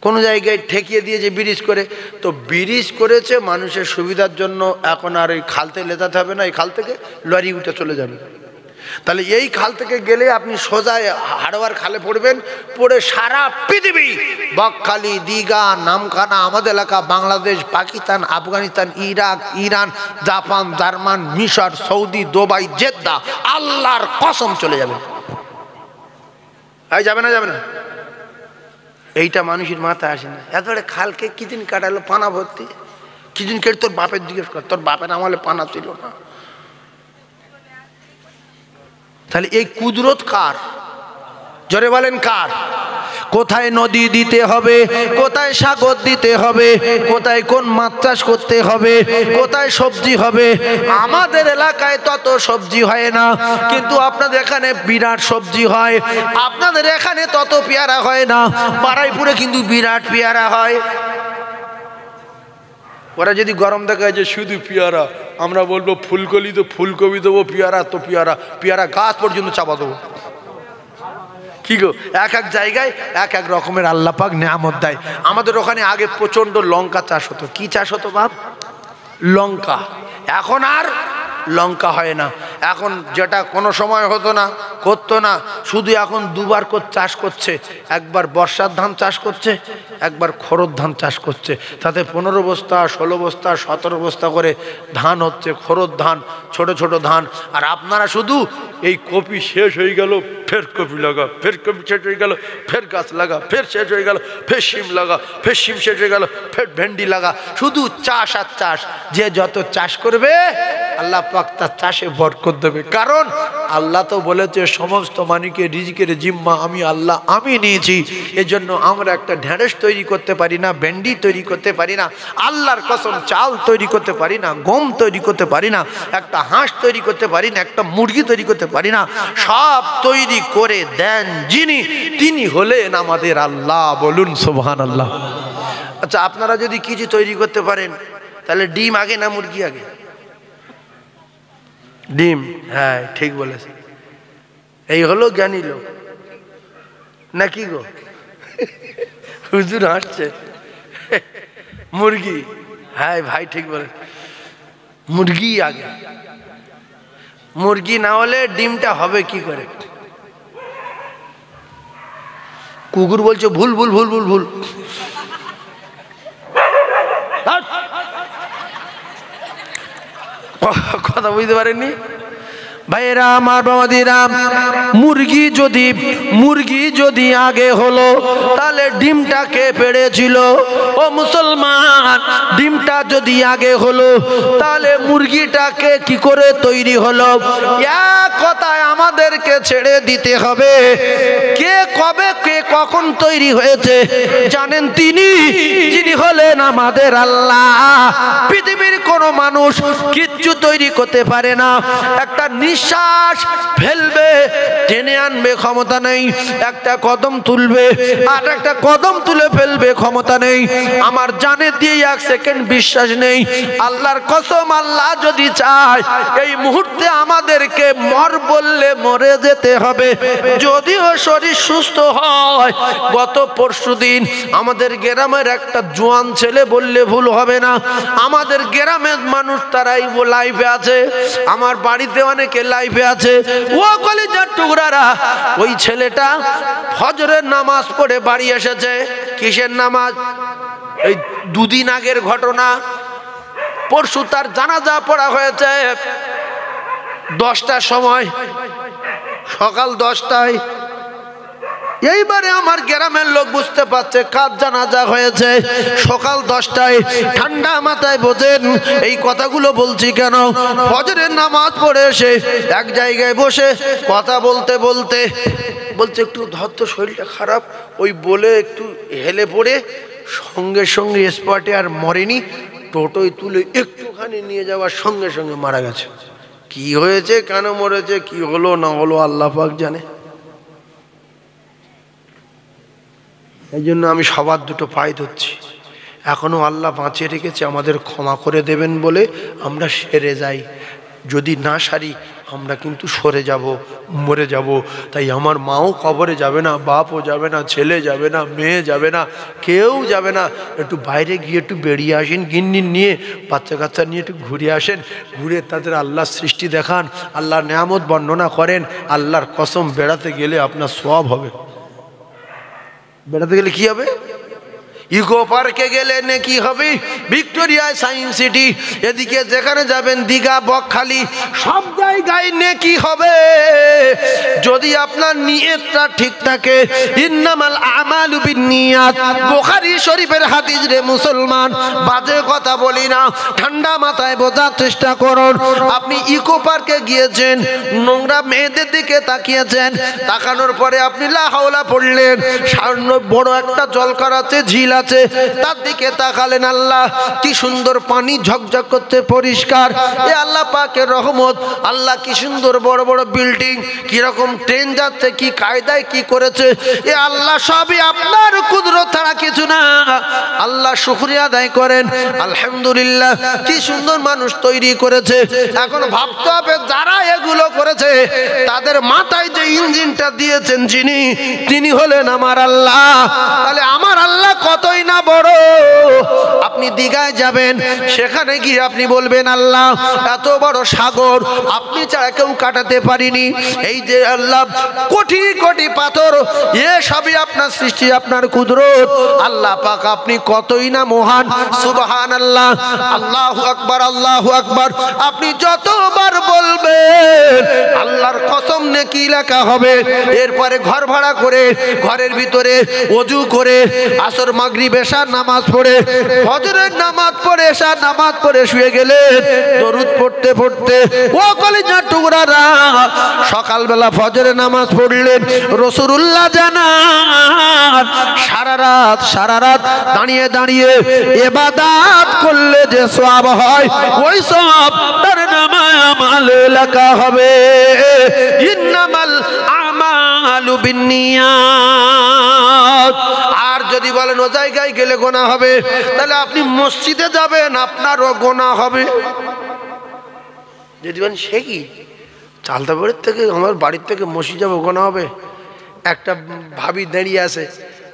কোনো জায়গায় ঠেকিয়ে দিয়ে যে ব্রিজ করে, তো ব্রিজ করেছে মানুষের সুবিধার জন্য। এখন আর এই খাল থেকে লেতাতে হবে না, এই খাল থেকে লরি উঠে চলে যাবে। তাহলে এই খাল থেকে গেলে আপনি সোজা হাড়োয়ার খালে পড়বেন, পড়ে সারা পৃথিবী, বকখালি, দীঘা, নামখানা, আমাদের এলাকা, Bangladesh, Pakistan, Afghanistan, Iraq, Iran, Japan, German, মিশর, সৌদি, দুবাই, জেদ্দা, আল্লাহর কসম চলে যাবেন। যাবে না? যাবে না? এইটা মানুষের মাথায় আসে না। এত বড় খালকে কিদিন কাটালো পানা ভর্তি, কিদিন কেটে তোর বাপের জিজ্ঞেস কর, তোর বাপের আমলে পানা ছিল না। তাহলে এই কুদরত কার? জোরে বলেন কার? কোথায় নদী দিতে হবে, কোথায় সাগর দিতে হবে, কোথায় কোন মাছ চাষ করতে হবে, কোথায় সবজি হবে। আমাদের এলাকায় তত সবজি হয় না, কিন্তু আপনাদের এখানে বিরাট সবজি হয়। আপনাদের এখানে তত পেয়ারা হয় না, বারাইপুরে কিন্তু বিরাট পেয়ারা হয়। ওরা যদি গরম দেখায় যে শুধু পেয়ারা, আমরা বলবো ফুলকলি তো ফুলকপি দেবো, পেয়ারা তো পেয়ারা, পেয়ারা গাছ পর্যন্ত চাপা দেবো। কি গো, এক এক জায়গায় এক এক রকমের আল্লাহ পাক নেয়ামত দেয়। আমাদের ওখানে আগে প্রচন্ড লঙ্কা চাষ হতো। কি চাষ হতো বাপ? লঙ্কা। এখন আর লঙ্কা হয় না। এখন যেটা কোনো সময় হতো না, করতো না, শুধু এখন দুবার করে চাষ করছে। একবার বর্ষার ধান চাষ করছে, একবার খরদ ধান চাষ করছে। তাতে 15 বস্তা, 16 বস্তা, 17 বস্তা করে ধান হচ্ছে, খরদ ধান, ছোট ছোট ধান। আর আপনারা শুধু এই কপি শেষ হয়ে গেল, ফের কপি লাগা, ফের কপি শেষ হয়ে গেল, ফের গাছ লাগা, ফের শেষ হয়ে গেল, ফের শিম লাগা, ফের শিম শেষ হয়ে গেল, ফের ভেন্ডি লাগা। শুধু চাষ আর চাষ। যে যত চাষ করবে আল্লাহ পাক তার চাষে বরকত দেবে। কারণ আল্লাহ তো বলেছে সমস্ত মানুষকে রিজিকের জিম্মা আমি আল্লাহ আমি নিয়েছি। এজন্য আমরা একটা ঢেঁড়স তৈরি করতে পারি না, ভেন্ডি তৈরি করতে পারি না, আল্লাহর কসম চাল তৈরি করতে পারি না, গম তৈরি করতে পারি না, একটা হাঁস তৈরি করতে পারি না, একটা মুরগি তৈরি করতে পারি না। সব তৈরি করে দেন যিনি, তিনি হলেন আমাদের আল্লাহ। বলুন সুবহানাল্লাহ। আচ্ছা, আপনারা যদি কিছু তৈরি করতে পারেন তাহলে ডিম আগে না মুরগি আগে? ডিম। হ্যাঁ ঠিক বলেছে। এই হলো জ্ঞানী লোক নাকি গো? হুজুর হাসছে। মুরগি। হ্যাঁ ভাই ঠিক বলে, মুরগি আগে। মুরগি না হলে ডিমটা হবে কি করে? কুকুর বলছে ভুল ভুল ভুল ভুল ভুল। কথা বুঝতে পারেননি ভাইয়েরা আমার, বাবাদিরা? মুরগি যদি আগে হলো তাহলে ডিমটা কে পেড়েছিল? ও মুসলমান, ডিমটা যদি আগে হলো তাহলে মুরগিটাকে কি করে তৈরি হলো? এক কথায় আমাদেরকে ছেড়ে দিতে হবে কে কবে কে কখন তৈরি হয়েছে জানেন? তিনি যিনি হলেন আমাদের আল্লাহ। পৃথিবীর কোন মানুষ কিচ্ছু তৈরি করতে পারে না। একটা নিঃশ্বাস ফেলবে, টেনে আনবে, ক্ষমতা নেই। একটা কদম তুলবে আর একটা কদম তুলে ফেলবে, ক্ষমতা নেই। আমার জানে দিয়ে 1 সেকেন্ড বিশ্বাস নেই। আল্লাহর কসম, আল্লাহ যদি চায় এই মুহূর্তে আমাদেরকে মর বললে মরে যেতে হবে, যদিও শরীর সুস্থ হয়। গত পরশুদিন আমাদের গ্রামের একটা জোয়ান ছেলে, বললে ভুল হবে না, আমাদের গ্রামের মানুষ তারাই লাইভে আছে, আমার বাড়িতে অনেকে লাইভে আছে। ও কলিজার টুকরারা, ওই ছেলেটা ফজরের নামাজ পড়ে বাড়ি এসেছে। কিসের নামাজ? এই 2 দিন আগের ঘটনা। পরশু তার জানাজা পড়া হয়েছে 10টার সময়, সকাল 10টায়। এইবারে আমার গ্রামের লোক বুঝতে পারছে কার জানাজা হয়েছে সকাল 10টায়। ঠান্ডা মাথায় বোঝেন এই কথাগুলো বলছি কেন। ফজরের নামাজ পড়ে এসে এক জায়গায় বসে কথা বলতে বলতে বলছে, একটু ধর তো, শরীরটা খারাপ। ওই বলে একটু হেলে পড়ে সঙ্গে সঙ্গে স্পটে আর মরেনি, টোটোয় তুলে একটুখানি নিয়ে যাওয়ার সঙ্গে সঙ্গে মারা গেছে। কি হয়েছে, কেন মরেছে, কি হলো না হলো আল্লাহ পাক জানে। এই জন্য আমি সবার দুটো পায়ে ধরছি। এখনো আল্লাহ বাঁচিয়ে রেখেছে, আমাদের ক্ষমা করে দেবেন বলে আমরা সেরে যাই। যদি না সারি আমরা কিন্তু সরে যাব, মরে যাব। তাই আমার মাও কবরে যাবে না, বাপও যাবে না, ছেলে যাবে না, মেয়ে যাবে না, কেউ যাবে না। একটু বাইরে গিয়ে একটু বেরিয়ে আসেন, গিন্নি নিয়ে, বাচ্চা কাচ্চা নিয়ে একটু ঘুরে আসেন, ঘুরে তাদের আল্লাহর সৃষ্টি দেখান, আল্লাহর নেয়ামত বর্ণনা করেন। আল্লাহর কসম, বেড়াতে গেলে আপনার সওয়াব হবে। বেড়াতে গেলে কি হবে? ইকো পার্কে গেলে নেকি হবে, ভিক্টোরিয়া সায়েন্স সিটি, এদিকে যেখানে যাবেন দীঘা, বকখালি, সব জায়গায় নেকি হবে যদি আপনার নিয়তটা ঠিক থাকে। ইন্নামাল আমালু বিন্নিয়াত, বুখারী শরীফের হাদিস রে মুসলমান, বাজে কথা বলি না, ঠান্ডা মাথায় বোঝার চেষ্টা করুন। আপনি ইকো পার্কে গিয়েছেন, নোংরা মেয়েদের দিকে তাকিয়েছেন, তাকানোর পরে আপনি লা হাওলা পড়লেন, সামনে বড় একটা জলকার আছে, ঝিল আছে, তার দিকে তাকালেন, আল্লাহ কি সুন্দর পানি ঝকঝক করতে পরিষ্কার, এ আল্লাহ পাকের রহমত। আল্লাহ কি সুন্দর বড় বড় বিল্ডিং, কি রকম ট্রেন যাচ্ছে, কি কায়দায় কি করেছে, এ আল্লাহ সবই আপনার কুদরত ছাড়া কিছু না। আল্লাহ শুকরিয়া আদায় করেন, আলহামদুলিল্লাহ কি সুন্দর মানুষ তৈরি করেছে। এখন ভাবতে হবে যারা এগুলো করেছে তাদের মাথায় যে ইঞ্জিনটা দিয়েছেন যিনি, তিনি হলেন আমার আল্লাহ। তাহলে আমার আল্লাহ কতই না বড়। আপনি দীঘায় যাবেন, সেখানে গিয়ে আপনি বলবেন, আল্লাহ এত বড় সাগর আপনি ছাড়া কেউ কাটাতে পারিনি। এই যে আল্লাহ কোটি কোটি পাথর, এ সবই আপনার সৃষ্টি, আপনার কুদরত। আল্লাহ পাক আপনি কতই না মহান। সুবহানাল্লাহ, আল্লাহু আকবার, আল্লাহু আকবার। আপনি যতবার বলবেন আল্লাহর কসম নেকি লেখা হবে। এরপরে ঘর ভাড়া করে, ঘরের ভিতরে ওযু করে, আসর মাগরিব এশার নামাজ পড়ে, ফজরের নামাজ পড়ে, এশার নামাজ পড়ে শুয়ে গেলেন, দরুদ পড়তে পড়তে ও কলিজার টুকরারা সকালবেলা ফজরের নামাজ পড়লেন। রাসূলুল্লাহ জানান সারা রাত দাঁড়িয়ে দাঁড়িয়ে ইবাদত করলে যে সওয়াব হয়, ওই সওয়াব তার নামে আমলে লেখা হবে। ইন্নামাল আমালু বিন্নিয়াত। আর যদি বলেন ও জায়গায় গেলে গোনা হবে, তাহলে আপনি মসজিদে যাবেন, আপনারও গোনা হবে। যদি বলেন সে কি, চালতাবাড়ির থেকে আমার বাড়ির থেকে মসজিদ যাবো, গোনা হবে। একটা ভাবি দাঁড়িয়ে আছে,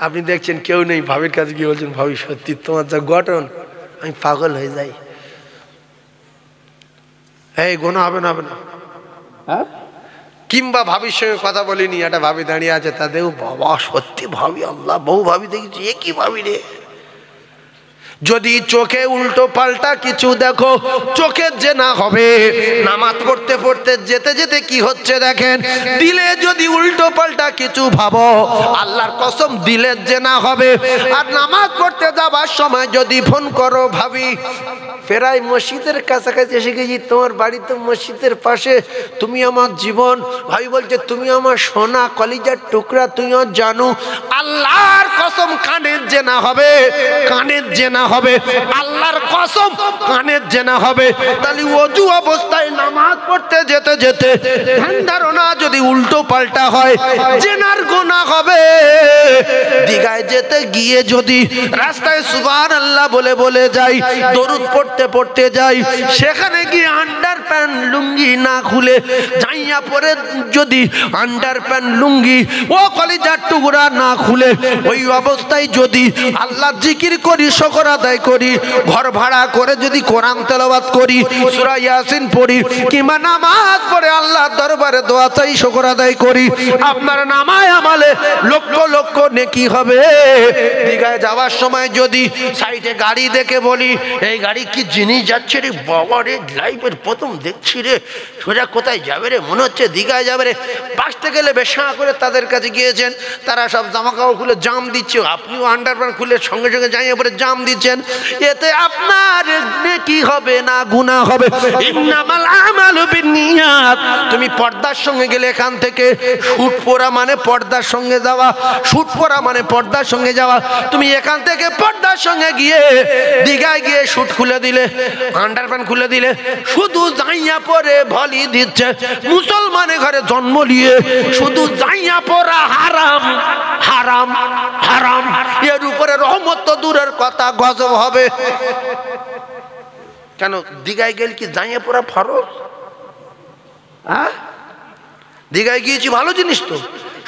আপনি দেখছেন কেউ নেই, ভাবির কাছে গিয়ে বলছেন, ভাবি সত্যি তোমার যা গঠন, আমি পাগল হয়ে যাই। এই গোনা হবে না, হবে না? হ্যাঁ। কিংবা ভাবির সঙ্গে কথা বলিনি, একটা ভাবি দাঁড়িয়ে আছে, তা দেখো বাবা সত্যি ভাবি, আল্লাহ বহু ভাবি দেখেছি, এ কি ভাবি রে। যদি চোখে উল্টো পাল্টা কিছু দেখো, চোখের জেনা হবে। নামাজ পড়তে পড়তে যেতে যেতে কি হচ্ছে দেখেন, দিলে যদি উল্টো পাল্টা কিছু ভাবো, আল্লাহর কসম দিলের জেনা হবে। আর নামাজ পড়তে যাবার সময় যদি ফোন করো, ভাবি ফেরাই মসজিদের কাছাকাছি এসে গেছি, তোমার বাড়ি তো মসজিদের পাশে, তুমি আমার জীবন। ভাই বলছে তুমি আমার সোনা কলিজার টুকরা, তুমিও জানো। আল্লাহর কসম কানের জেনা হবে, কানের জেনা হবে, আল্লাহর কসম কানের জেনা হবে। তাহলে ওযু অবস্থায় নামাজ পড়তে যেতে যেতে ধ্যান ধারণা যদি উল্টো পাল্টা হয়, জেনার গুনাহ হবে। দীঘায় যেতে গিয়ে যদি রাস্তায় সুবহানাল্লাহ বলে বলে যাই, দরুদ পড়তে পড়তে যাই, সেখানে গিয়ে আন্ডার প্যান্ট লুঙ্গি না খুলে জাইয়া পরে যদি আন্ডার প্যান্ট লুঙ্গি ও কলিজার টুকরা না খুলে ওই অবস্থায় যদি আল্লাহ জিকির করি, শুকর আদায় করি, ঘর ভাড়া করে যদি কোরআন তেলাওয়াত করি, সূরা ইয়াসিন পড়ি, কিংবা নামাজ পড়ে আল্লাহর দরবারে দোয়া চাই, শুকর আদায় করি, আপনার নামায় আমালে লক্ষ লক্ষ নেকি হবে। দীঘায় যাওয়ার সময় যদি সাইডে গাড়ি দেখে বলি, এই গাড়ি কি জিনিস যাচ্ছে রে বাবা রে, লাইফের প্রথম দেখছি রে, সোজা কোথায় যাবে রে, মনে হচ্ছে দীঘায় যাবে রে। বাসতে গেলে বেশা করে তাদের কাছে গিয়েছেন, তারা সব জামা কাপড় খুলে জাম দিচ্ছে, আপনিও আন্ডারপ্যান্ট খুলে সঙ্গে সঙ্গে যাইয়ে পরে জাম দিচ্ছেন। এতে আপনার নেকি হবে না গুনাহ হবে। ইন্নামাল আমালু বিন্নিয়াত। তুমি পর্দার সঙ্গে গেলে, এখান থেকে শুট পরা মানে পর্দার সঙ্গে যাওয়া, শুট পরা মানে পর্দার সঙ্গে যাওয়া। তুমি এখান থেকে পর্দার সঙ্গে গিয়ে দীঘায় গিয়ে শুট খুলে দিলে, আন্ডারপ্যান্ট খুলে দিলে, শুধু জাইয়া পরে ভলি দিচ্ছে। মুসলমানের ঘরে জন্ম নিয়ে শুধু জাইয়া পরা হারাম, হারাম, হারাম। এর উপরে রহমত তো দূরের কথা, গজব হবে। কেন দীঘায় গেলে কি জাইয়া পরা ফরজ? হ্যাঁ, দীঘায় গিয়েছি ভালো জিনিস তো,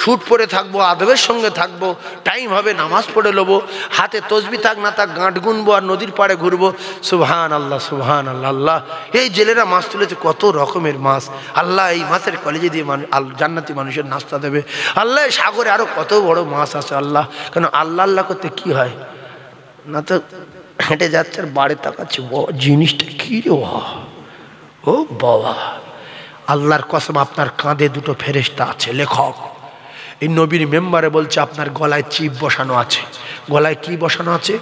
শুট পরে থাকবো, আদবের সঙ্গে থাকবো, টাইম হবে নামাজ পড়ে নেবো, হাতে তসবি থাক না থাক গাঁট গুনবো আর নদীর পাড়ে ঘুরবো। সুবহান আল্লাহ, সুবহান আল্লাহ। আল্লাহ এই জেলেরা মাছ তুলেছে, কত রকমের মাছ। আল্লাহ এই মাছের কলেজে দিয়ে জান্নাতি মানুষের নাস্তা দেবে। আল্লাহ সাগরে আরো কত বড় মাছ আছে। আল্লাহ কেন আল্লাহ আল্লাহ করতে কি হয় না, তো হেঁটে যাচ্ছে আর বাড়ি তাকাচ্ছে, জিনিসটা কি রে, ও বাবা। আল্লাহর কসম আপনার কাঁধে দুটো ফেরেশতা আছে। লেখক এই নবীর মেম্বারে বলছে আপনার গলায় চিপ বসানো আছে। গলায় কি বসানো আছে?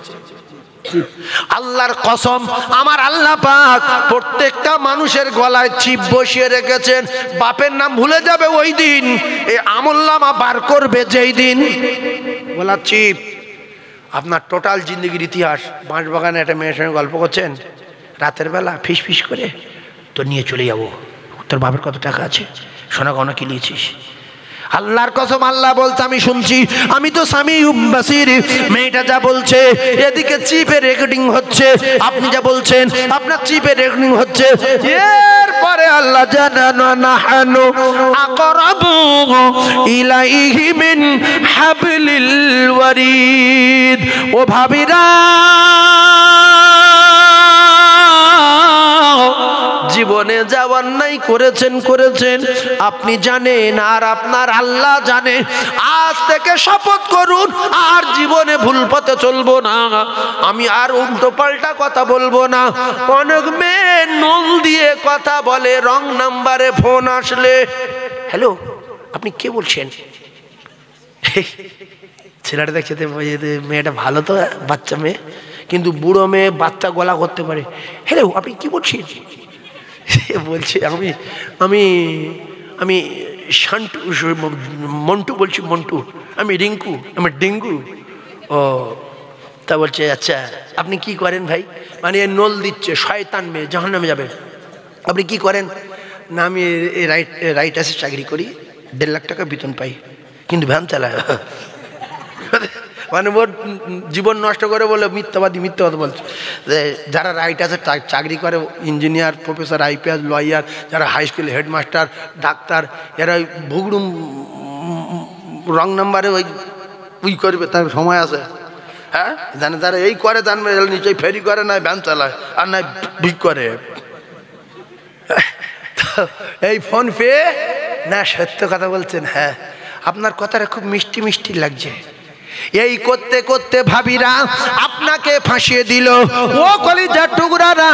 আল্লাহর কসম আমার আল্লাহ পাক প্রত্যেকটা মানুষের গলায় চিপ বসিয়ে রেখেছেন। বাপের নাম ভুলে যাবে ওই দিন, এই আমলনামা বার করবে যেই দিন, গলা চিপ। আপনার টোটাল জিন্দগির ইতিহাস। বাঁশবাগানে একটা মেয়ের সঙ্গে গল্প করছেন রাতের বেলা, ফিস ফিস করে, তো নিয়ে চলে যাবো, তোর বাপের কত টাকা আছে, সোনা গয়না কি নিয়েছিস? আল্লাহর কসম আল্লাহ বলছে আমি শুনছি, আমি তো সামিউম বাসির। মেয়েটা যা বলছে এদিকে চিপে রেকর্ডিং হচ্ছে, আপনি যা বলছেন আপনার চিপে রেকর্ডিং হচ্ছে। এরপরে আল্লাহ জানানা নাহানু আকরাবু ইলাইহি মিন হাবলিল ওয়ারিদ। ও ভাবিরা, জীবনে যা অন্যায় করেছেন করেছেন আপনি জানেন, আর আপনার আল্লাহ জানে। আজ থেকে শপথ করুন আর জীবনে ভুল পথে চলবো না, আমি আর উল্টো পাল্টা কথা বলবো না। অনেক মেয়ে নল দিয়ে কথা বলে, রং নাম্বারে ফোন আসলে, হ্যালো আপনি কে বলছেন? ছেলেটা দেখছে মেয়েটা ভালো তো, বাচ্চা মেয়ে, কিন্তু বুড়ো মেয়ে বাচ্চা গলা করতে পারে। হ্যালো আপনি কি বলছেন? বলছে আমি আমি আমি শান্টু, মন্টু বলছি, মন্টু। আমি রিঙ্কু, আমি ডেঙ্গু। ও তা বলছে আচ্ছা আপনি কি করেন ভাই? মানে নল দিচ্ছে, শয়তান মেয়ে, জাহান্নামে যাবে। আপনি কি করেন? না আমি রাইটার্সে চাকরি করি, 1.5 লাখ টাকা বেতন পাই, কিন্তু ভ্যান চালায়। মানে ওর জীবন নষ্ট করে বলে মিথ্যাবাদী, মিথ্যাবাদী বলছে। যারা রাইটার্সে চাকরি করে, ইঞ্জিনিয়ার, প্রফেসর, IPS, লয়ার, যারা হাই স্কুল হেডমাস্টার, ডাক্তার, এরা ওই ভুগড়ুম রং নাম্বারে ওই করবে, তার সময় আছে। হ্যাঁ জানে, যারা এই করে জানবে, নিশ্চয়ই ফেরি করে, না ভ্যান চালায়, আর না ভিক করে। এই ফোন পেয়ে না সত্য কথা বলছেন। হ্যাঁ আপনার কথাটা খুব মিষ্টি মিষ্টি লাগছে, এই করতে করতে ভাবিরা আপনাকে ফাঁসিয়ে দিল। ও কলিজার টুকরারা,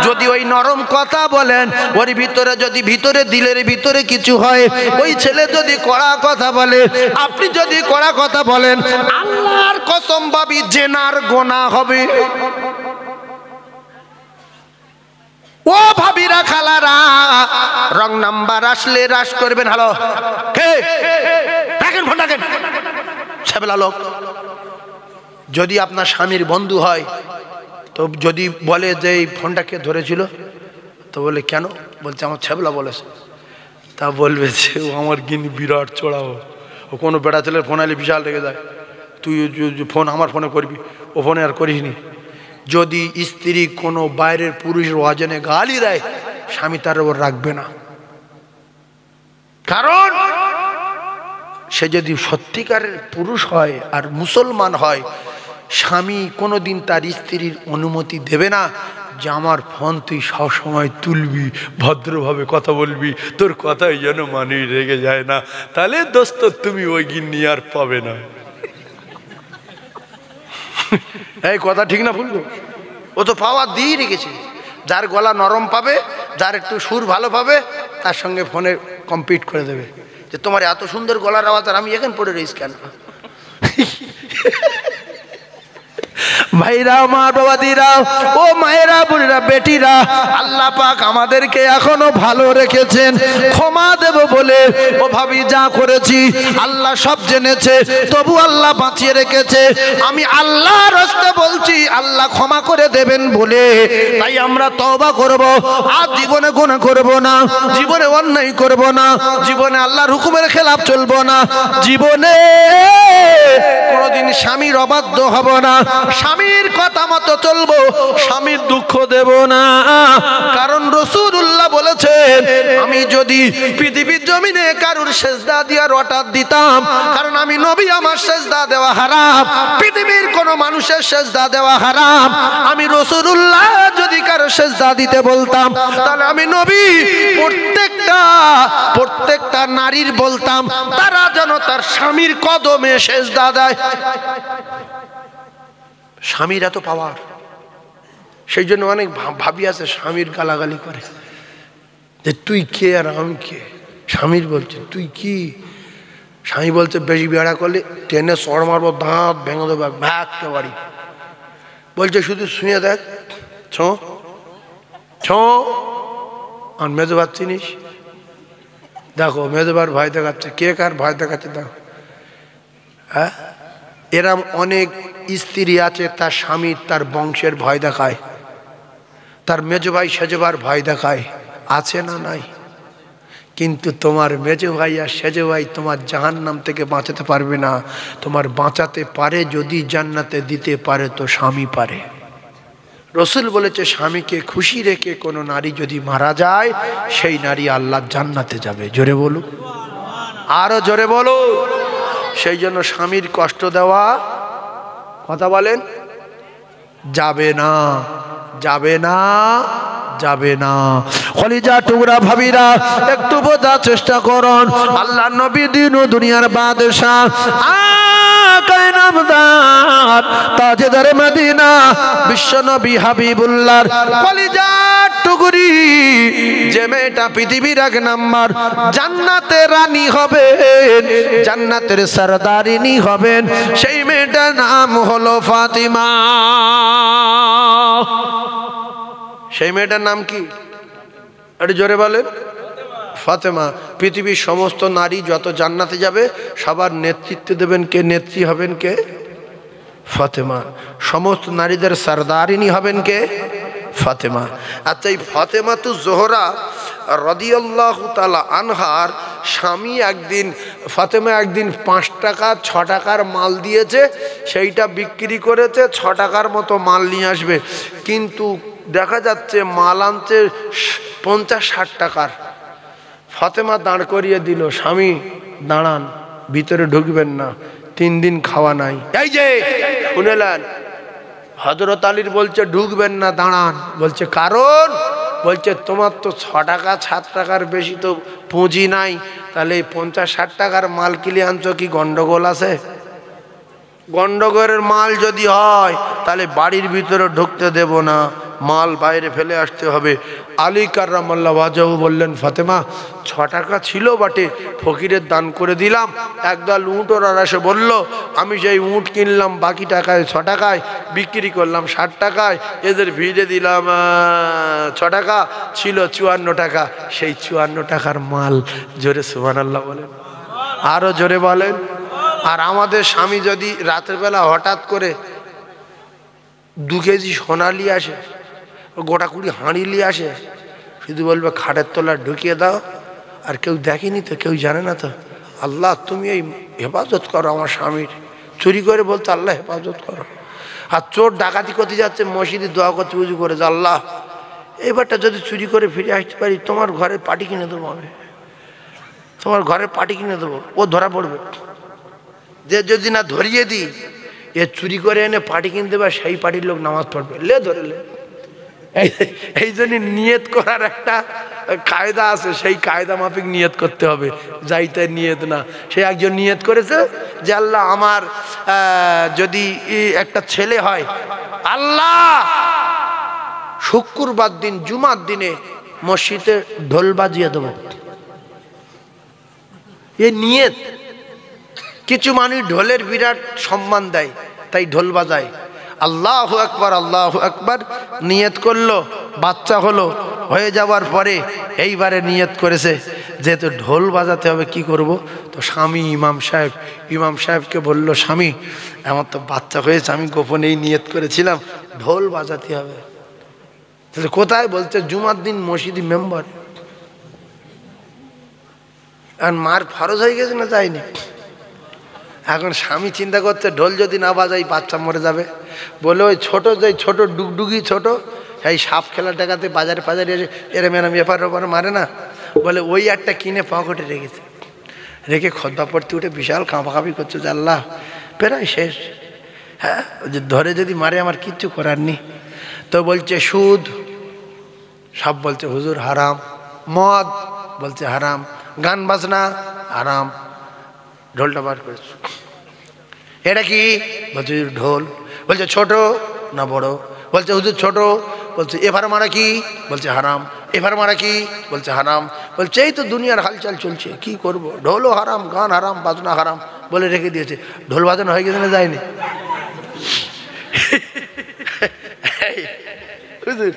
যদি ওই নরম কথা বলেন, ওর ভিতরে যদি ভিতরে দিলের ভিতরে কিছু হয়, ওই ছেলে যদি কড়া কথা বলে, আপনি যদি কড়া কথা বলেন, আল্লাহর কসম ভাবি জেনার গুনাহ হবে। ও ভাবিরা, খালারা, রং নাম্বার আসলে রাশ করবেন। হ্যালো, কে রাখেন ফোন রাখেন, ছাবেলা লোক। যদি আপনার স্বামীর বন্ধু হয়, তো যদি বলে যে এই ফোনটা কে ধরেছিল, তো বলে কেন? বলছে আমার ছাবেলা বলেছে। তা বলবে যে ও আমার গিনি বিরাট চড়াও, ও কোনো বেড়া ছেলের ফোন আলে বিশাল রেগে যায়, তুই ফোন আমার ফোনে করবি, ও ফোনে আর করিস নি। যদি স্ত্রী কোনো বাইরের পুরুষের ওয়াজনে গালি দেয়, স্বামী তার ওর রাখবে না। কারণ সে যদি সত্যিকারের পুরুষ হয় আর মুসলমান হয়, স্বামী কোনোদিন তার স্ত্রীর অনুমতি দেবে না যে আমার ফোন তুই সবসময় তুলবি, ভদ্রভাবে কথা বলবি, তোর কথাই যেন মানুষ রেগে যায় না, তাহলে দোস্ত তুমি ওই গিন্নি আর পাবে না। এই কথা ঠিক না ভুলবো? ও তো পাওয়ার দিয়ে রেখেছে। যার গলা নরম পাবে, যার একটু সুর ভালো পাবে, তার সঙ্গে ফোনে কম্পিট করে দেবে যে তোমার এত সুন্দর গলার আওয়াজ আর আমি এখন পড়ে রয়েছি কেন। ভাইরা, মা বাবাদিরা, ও মায়েরা, বুড়িরা, বেটিরা, আল্লাহ পাক আমাদেরকে এখনো ভালো রেখেছেন। ক্ষমা দেব বলে ও ভাবি যা করেছি আল্লাহ সব জেনেছে, তবু আল্লাহ বাঁচিয়ে রেখেছে। আমি আল্লাহর রাস্তায় বলছি, আল্লাহ ক্ষমা করে দেবেন বলে তাই আমরা তওবা করব। আর জীবনে গুনাহ করব না, জীবনে অন্যায় করব না, জীবনে আল্লাহর হুকুমের খেলাফ চলব না, জীবনে কোনোদিন স্বামীর অবাধ্য হব না, স্বামীর কথা মতো চলবো, স্বামীর দুঃখ দেব না। কারণ রাসূলুল্লাহ বলেছেন, আমি যদি পৃথিবীর জমিনে কারুর সেজদা দেওয়ার অর্ডার দিতাম, কারণ আমি নবী, আমার সেজদা দেওয়া হারাম, পৃথিবীর কোন মানুষের সেজদা দেওয়া হারাম। আমি রাসূলুল্লাহ যদি কারো সেজদা দিতে বলতাম, তাহলে আমি নবী প্রত্যেকটা নারীর বলতাম তারা যেন তার স্বামীর কদমে সেজদা দেয়। স্বামীর এত পাওয়ার, সেই জন্য অনেক ভাবি আছে স্বামীর গালাগালি করে যে তুই কে আর আমি কে। স্বামীর বলছে তুই কি, স্বামী বলছে বেশি বেড়া করলে টেনে সর মারবো, দাঁত ভেঙে দেবো ভাগতে বাড়ি। বলছে শুধু শুয়ে দেখ, ছো ছো। আর মেজবার চিনিস? দেখো মেজবার ভয় দেখাচ্ছে, কে কার ভয় দেখাচ্ছে দেখো। হ্যাঁ, এরম অনেক স্ত্রী আছে তার স্বামী তার বংশের ভয় দেখায়, তার মেজ ভাই সেজবার ভয় দেখায়, আছে না নাই? কিন্তু তোমার মেজ ভাই আর সেজ ভাই তোমার জাহান্নাম থেকে বাঁচাতে পারবে না। তোমার বাঁচাতে পারে যদি জান্নাতে দিতে পারে তো স্বামী পারে। রাসূল বলেছে, স্বামীকে খুশি রেখে কোনো নারী যদি মারা যায়, সেই নারী আল্লাহর জান্নাতে যাবে। জোরে বলো, আরো জোরে বলো। সেই জন্য স্বামীর কষ্ট দেওয়া, কথা বলেন, যাবে না, যাবে না, যাবে না। কলিজা টুকরা ভাবিরা, একটু বোঝার চেষ্টা করুন। আল্লাহ নবী দিন ও দুনিয়ার বাদশা, আকায়ে নামদার, তাজদারে মদিনা, বিশ্ব নবী হাবিবুল্লাহর কলিজা টুকরি, যে মেয়েটা পৃথিবীর এক নাম্বার জান্নাতের রানী হবেন, জান্নাতের সরদারিনী হবেন, সেই মেয়েটার নাম হলো ফাতিমা। সেই মেয়েটার নাম কি? একটু জোরে বলেন। ফাতেমা। পৃথিবীর সমস্ত নারী যত জান্নাতে যাবে সবার নেতৃত্ব দেবেন কে? নেত্রী হবেন কে? ফাতেমা। সমস্ত নারীদের সরদারিনী হবেন কে? ফাতেমা। আচ্ছা, এই ফাতেমা তু জোহরা রাদিয়াল্লাহু তাআলা আনহার স্বামী একদিন, ফাতেমা একদিন 5 টাকা 6 টাকার মাল দিয়েছে, সেইটা বিক্রি করেছে, 6 টাকার মতো মাল নিয়ে আসবে, কিন্তু দেখা যাচ্ছে মাল আনছে 50-60 টাকার। ফাতেমা দাঁড় করিয়ে দিল, স্বামী দাঁড়ান, ভিতরে ঢুকবেন না, 3 দিন খাওয়া নাই। এই যে শুনেলেন, হযরত আলীর বলছে ঢুকবেন না, দাঁড়ান। বলছে কারণ? বলছে তোমার তো 6 টাকা 7 টাকার বেশি তো পুঁজি নাই, তাহলে 50-60 টাকার মাল কিনে আনছো, কি গন্ডগোল আছে? গন্ডগোলের মাল যদি হয় তাহলে বাড়ির ভিতরে ঢুকতে দেব না, মাল বাইরে ফেলে আসতে হবে। আলী কার্রামাল্লাহ ওয়াজহু বললেন, ফাতেমা 6 টাকা ছিল বটে, ফকিরের দান করে দিলাম। একদল উঁট ওরা এসে বলল, আমি সেই উঁট কিনলাম বাকি টাকায় 6 টাকায়, বিক্রি করলাম 60 টাকায়, এদের ভিড়ে দিলাম 6 টাকা, ছিল 54 টাকা। সেই 54 টাকার মাল। জোরে সুবহানাল্লাহ বলেন, আরো জোরে বলেন। আর আমাদের স্বামী যদি রাতের বেলা হঠাৎ করে 2 কেজি সোনা নিয়ে আসে, গোটা 20 হাঁড়ি নিয়ে আসে, শুধু বলবে খাটের তলা ঢুকিয়ে দাও, আর কেউ দেখেনি তো, কেউ জানে না তো, আল্লাহ তুমি এই হেফাজত করো আমার স্বামীর। চুরি করে বলতো আল্লাহ হেফাজত করো। আর চোর ডাকাতি করতে যাচ্ছে, মসজিদে দোয়া করতে উজু করে, আল্লাহ এবারটা যদি চুরি করে ফিরে আসতে পারি, তোমার ঘরে পাটি কিনে দেবো, আমি তোমার ঘরে পাটি কিনে দেবো। ও ধরা পড়বে, যে যদি না ধরিয়ে দিই, এ চুরি করে এনে পাটি কিনতে দেবে, সেই পাটির লোক নামাজ পড়বে, লে ধরে লে। এই জন্য নিয়ত করার একটা কায়দা আছে, সেই কায়দা মাফিক নিয়ত করতে হবে, যাইতে নিয়ত না। সে একজন নিয়ত করেছে যে আল্লাহ আমার যদি একটা ছেলে হয়, আল্লাহ শুক্রবার দিন জুমার দিনে মসজিদে ঢোল বাজিয়ে দেবো, এ নিয়ত। কিছু মানুষ ঢোলের বিরাট সম্মান দেয়, তাই ঢোল বাজায়, আল্লাহু আকবার আল্লাহু আকবার নিয়ত করলো, বাচ্চা হলো, হয়ে যাওয়ার পরে এইবারে নিয়ত করেছে যেহেতু ঢোল বাজাতে হবে, কি করব? তো স্বামী ইমাম সাহেবকে বলল, স্বামী আমার তো বাচ্চা হয়েছে, আমি গোপনেই নিয়ত করেছিলাম ঢোল বাজাতে হবে। তাহলে কোথায়? বলছে জুমার দিন মসজিদি মেম্বার। আর মার ফরজ হয়ে গেছে না যায়নি। এখন স্বামী চিন্তা করছে ঢোল যদি না বাজাই বাচ্চা মরে যাবে, বলে ওই ছোটো যে ছোটো ডুগডুগি ছোটো, এই সাপ খেলার টাকাতে বাজারে এসে এরম এপার ওপার মারে না, বলে ওই একটা কিনে পকেটে রেখেছে, রেখে খদ্দা পড়তে উঠে বিশাল কাঁপাকাঁপি করছে যে আল্লাহ প্রায় শেষ, হ্যাঁ ধরে যদি মারে আমার কিচ্ছু করার নেই। তো বলছে সুদ, সব বলছে হুজুর হারাম, মদ বলছে হারাম, গান বাজনা হারাম। ঢোলটা বার করেছে, এটা কি? বলছে ঢোল। বলছে ছোট না বড়? বলছে হুজুর ছোট। বলছে এভার মারা কি? বলছে হারাম। এভার মারা কি? বলছে হারাম। বলছে এই তো দুনিয়ার হালচাল চলছে, কি করব, ঢোলও হারাম, গান হারাম, বাজনা হারাম বলে রেখে দিয়েছে। ঢোল বাজানো হয়ে গেছে না যায়নি? হুজুর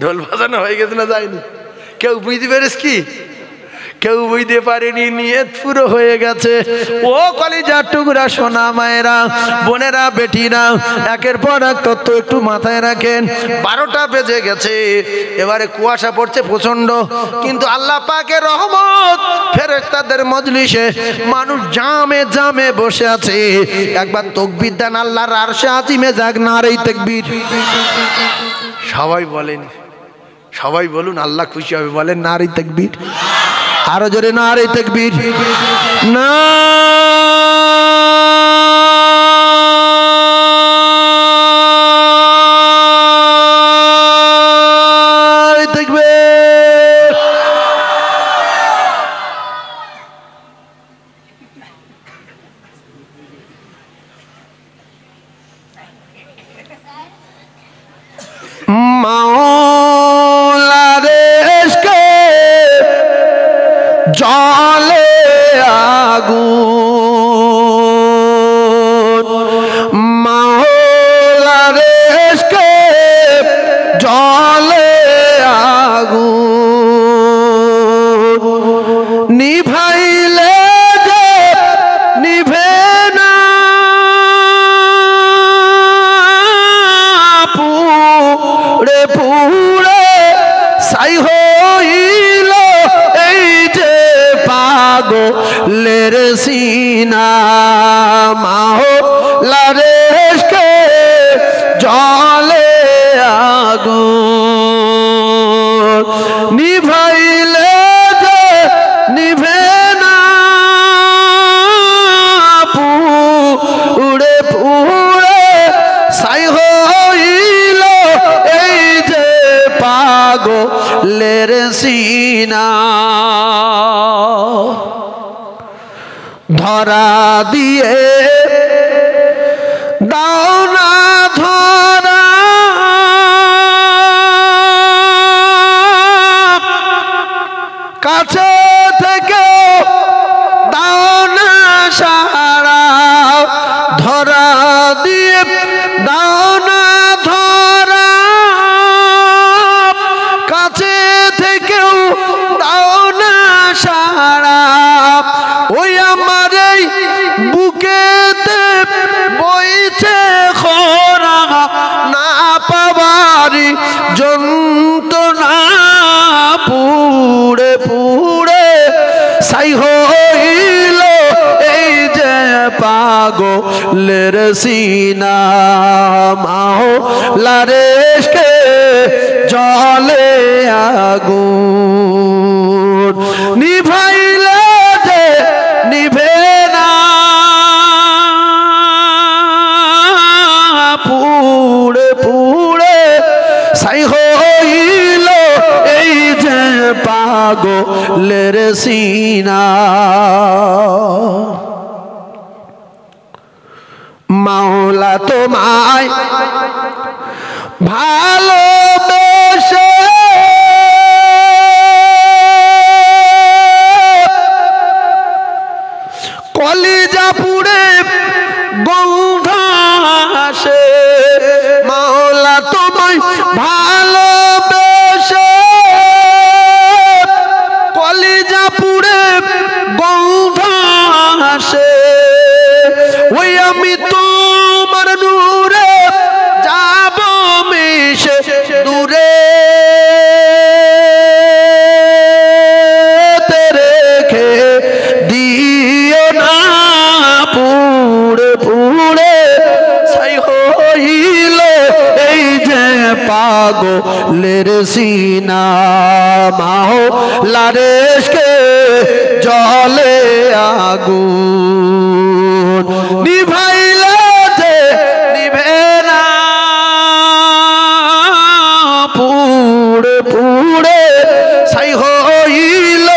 ঢোল বাজানো হয়ে গেছে না যায়নি? কেউ বুঝতে পেরেছ কি? কেউ বুঝতে পারেনি, নিয়ত পুরো হয়ে গেছে। ও কলিজার টুকরা সোনা মায়েরা, বোনেরা, বেটিরা, একের পর এক তথ্য একটু মাথায় রাখেন। 12টা বেজে গেছে, এবারে কুয়াশা পড়ছে প্রচন্ড, কিন্তু আল্লাহ পাকের রহমত, ফেরেশতাদের মজলিসে মানুষ জামে জামে বসে আছে। একবার তাকবীর দেন, আল্লাহর আরশে আজিমে যাক, নারে তাকবীর। সবাই বলেন, সবাই বলুন, আল্লাহ খুশি হবে, বলেন নারে তাকবীর। আরো জোরে নারে তাকবীর। নারে তাকবীর। মাওলারে ইশকে জলে আগুন, মাওলারে ইশকে জলে আগুন, নিভাইলে যে নিভে না, পুড়ে পুড়ে ছাই হইল এই যে পাগলের সিনা। মাওলারে ইশকে জলে আগুন, নিভাইলে যে নিভে না, পুড়ে পুড়ে ছাই হইল এই যে পাগলের সিনা। ধরা দিয়ে
লের সিনা মাওলার ইশকে জ্বলে আগুন নিভাইলে যে নিভে না পুড়ে পুড়ে ছাই হইল এই যে পাগলের সিনা মাওলা তোমায় ভালোবেসে কলিজা পুড়ে গন্ধ আসে মাওলা তোমায় ভালোবেসে কলিজা পুড়ে গন্ধ আসে ওই আমি তোমার নূরে যাব মিশে দূরে রেখে দিও না পুড়ে পুড়ে ছাই হইল এই যে পাগলের সিনা মাওলার ইশকে জ্বলে আগুন নিভাইলে যে নিভে না পুড়ে পুড়ে ছাই হইল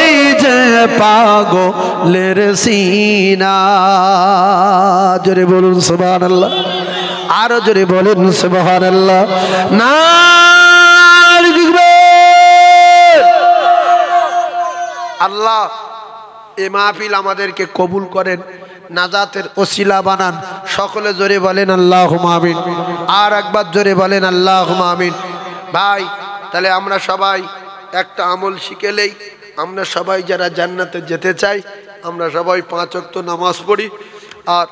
এই যে পাগলের সিনা জোরে বলুন সুবহানাল্লাহ আরো জোরে বলুন সুবহানাল্লাহ না আল্লাহ এই মাহফিল আমাদেরকে কবুল করেন নাজাতের ওসিলা বানান সকলে জোরে বলেন আল্লাহুম্মা আমিন আর একবার জোরে বলেন আল্লাহুম্মা আমিন ভাই তাহলে আমরা সবাই একটা আমল শিখেলেই আমরা সবাই যারা জান্নাতে যেতে চাই আমরা সবাই 5 ওয়াক্ত নামাজ পড়ি আর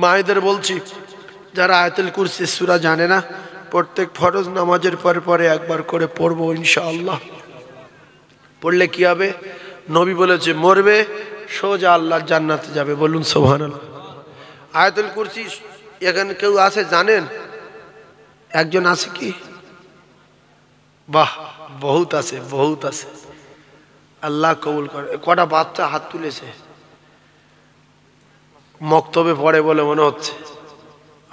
মায়েদের বলছি যারা আয়াতুল কুরসি সূরা জানে না প্রত্যেক ফরজ নামাজের পরে পরে একবার করে পড়বো ইনশাআল্লাহ পড়লে কি হবে নবী বলেছে মরবে সোজা আল্লাহর জান্নাতে যাবে বলুন সুবহানাল্লাহ আয়াতুল কুরসি এখানে কেউ আছে জানেন একজন আছে কি বাহ বহুত আছে আল্লাহ কবুল করে কটা বাচ্চা হাত তুলেছে মক্তবে পড়ে বলে মনে হচ্ছে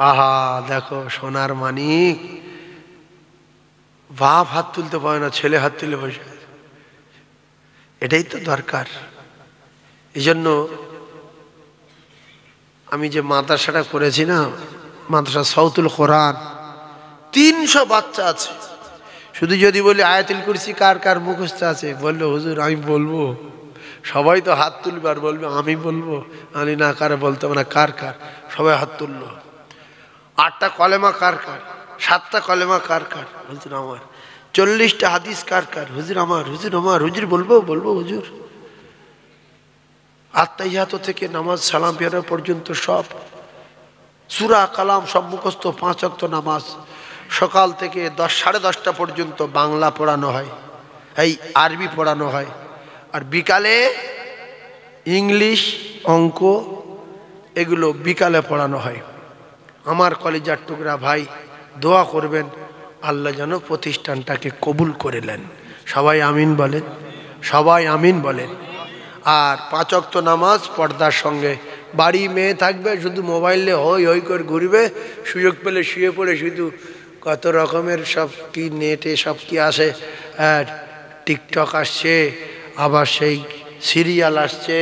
আহা দেখো সোনার মানিক বাপ হাত তুলতে পারে না ছেলে হাত তুলে বসে এটাই তো দরকার এই জন্য আমি যে মাদ্রাসাটা করেছি না মাদ্রাসা সাউতুল কোরআন 300 বাচ্চা আছে শুধু যদি বলি আয়াতুল কুরসি কার কার মুখস্থ আছে বললো হুজুর আমি বলবো সবাই তো হাত তুলবে আর বলবে আমি বলবো আমি না কারে বলতে হবে না কার কার সবাই হাত তুললো 8টা কলেমা কার কার 7টা কলেমা কার কার হুজুর আমার 40টা হাদিস কার কার হুজুর আমার হুজুর বলবো হুজুর আত্তাহিয়াত থেকে নামাজ সালাম ফেরা পর্যন্ত সব সূরা কালাম সব মুখস্থ 5 ওয়াক্ত নামাজ সকাল থেকে 10-10:30 পর্যন্ত বাংলা পড়ানো হয় এই আরবি পড়ানো হয় আর বিকালে ইংলিশ অঙ্ক এগুলো বিকালে পড়ানো হয় আমার কলেজের টুকরা ভাই দোয়া করবেন আল্লাহ যেন প্রতিষ্ঠানটাকে কবুল করে নেন সবাই আমিন বলেন আর 5 ওয়াক্ত নামাজ পর্দার সঙ্গে বাড়ি মেয়ে থাকবে শুধু মোবাইলে হই করে ঘুরবে সুযোগ পেলে শুয়ে পড়ে শুধু কত রকমের সব কি নেটে সব কি আসে টিকটক আসছে আবার সেই সিরিয়াল আসছে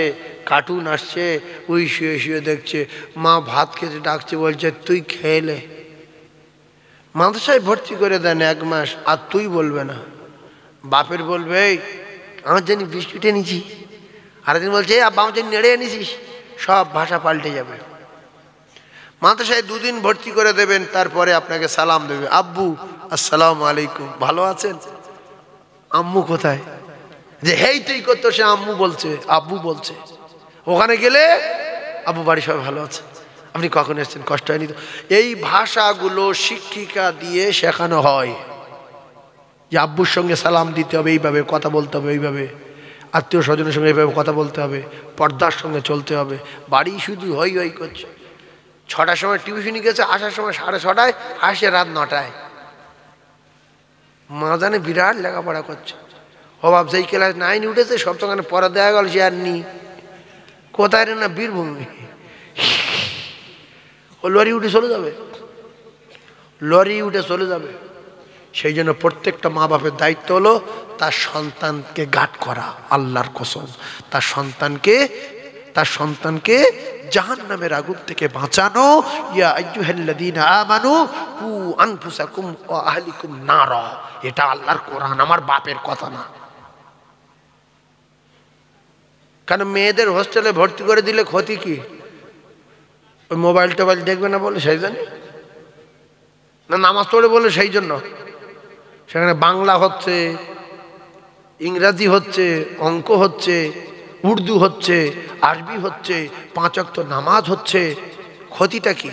কার্টুন আসছে ওই শুয়ে দেখছে মা ভাত খেতে ডাকছে বলছে তুই খেলে মাদ্রাসায় ভর্তি করে দেন 1 মাস আর তুই বলবে না বাপের বলবে এই আমার জানি বিস্কুট এনেছি আরেকদিন বলছে আব্বা আমার জানি নেড়ে এনেছিস সব ভাষা পাল্টে যাবে মাদ্রাসায় 2 দিন ভর্তি করে দেবেন তারপরে আপনাকে সালাম দেবে আব্বু আসসালামু আলাইকুম ভালো আছেন আম্মু কোথায় যে হেই তুই করতো সে আম্মু বলছে আব্বু বলছে ওখানে গেলে আব্বু বাড়ি সবাই ভালো আছে আপনি কখন এসেছেন কষ্ট হয়নি তো এই ভাষাগুলো শিক্ষিকা দিয়ে শেখানো হয় যে আব্বুর সঙ্গে সালাম দিতে হবে এইভাবে কথা বলতে হবে এইভাবে আত্মীয় স্বজনের সঙ্গে এইভাবে কথা বলতে হবে পর্দার সঙ্গে চলতে হবে বাড়ি শুধু হই করছে 6টার সময় টিউশনি গেছে, আসার সময় 6:30, আসে রাত 9টায়। মা জানে বিরাট লেখাপড়া করছে। অভাব যেই ক্লাস 9 উঠেছে সব তো পড়া দেওয়া গেল, সে আর নি কোথায় রে না বীরভূমি। ও লরি উঠে চলে যাবে, লরি উঠে চলে যাবে। সেই জন্য প্রত্যেকটা মা বাপের দায়িত্ব হলো তার সন্তানকে গার্ড করা। আল্লাহর কসম, তার সন্তানকে জাহান্নামের আগুন থেকে বাঁচানো। ইয়া আইয়ুহাল্লাযীনা আমানু কু আনফুসাকুম ওয়া আহলিকুম নারা, এটা আল্লাহর কোরআন, আমার বাপের কথা না। কারণ মেয়েদের হোস্টেলে ভর্তি করে দিলে ক্ষতি কি? ওই মোবাইল টোবাইল দেখবে না বলে সেই জন্য না, নামাজ পড়ে বলে সেই জন্য। সেখানে বাংলা হচ্ছে, ইংরাজি হচ্ছে, অঙ্ক হচ্ছে, উর্দু হচ্ছে, আরবি হচ্ছে, 5 ওয়াক্ত নামাজ হচ্ছে। ক্ষতিটা কি?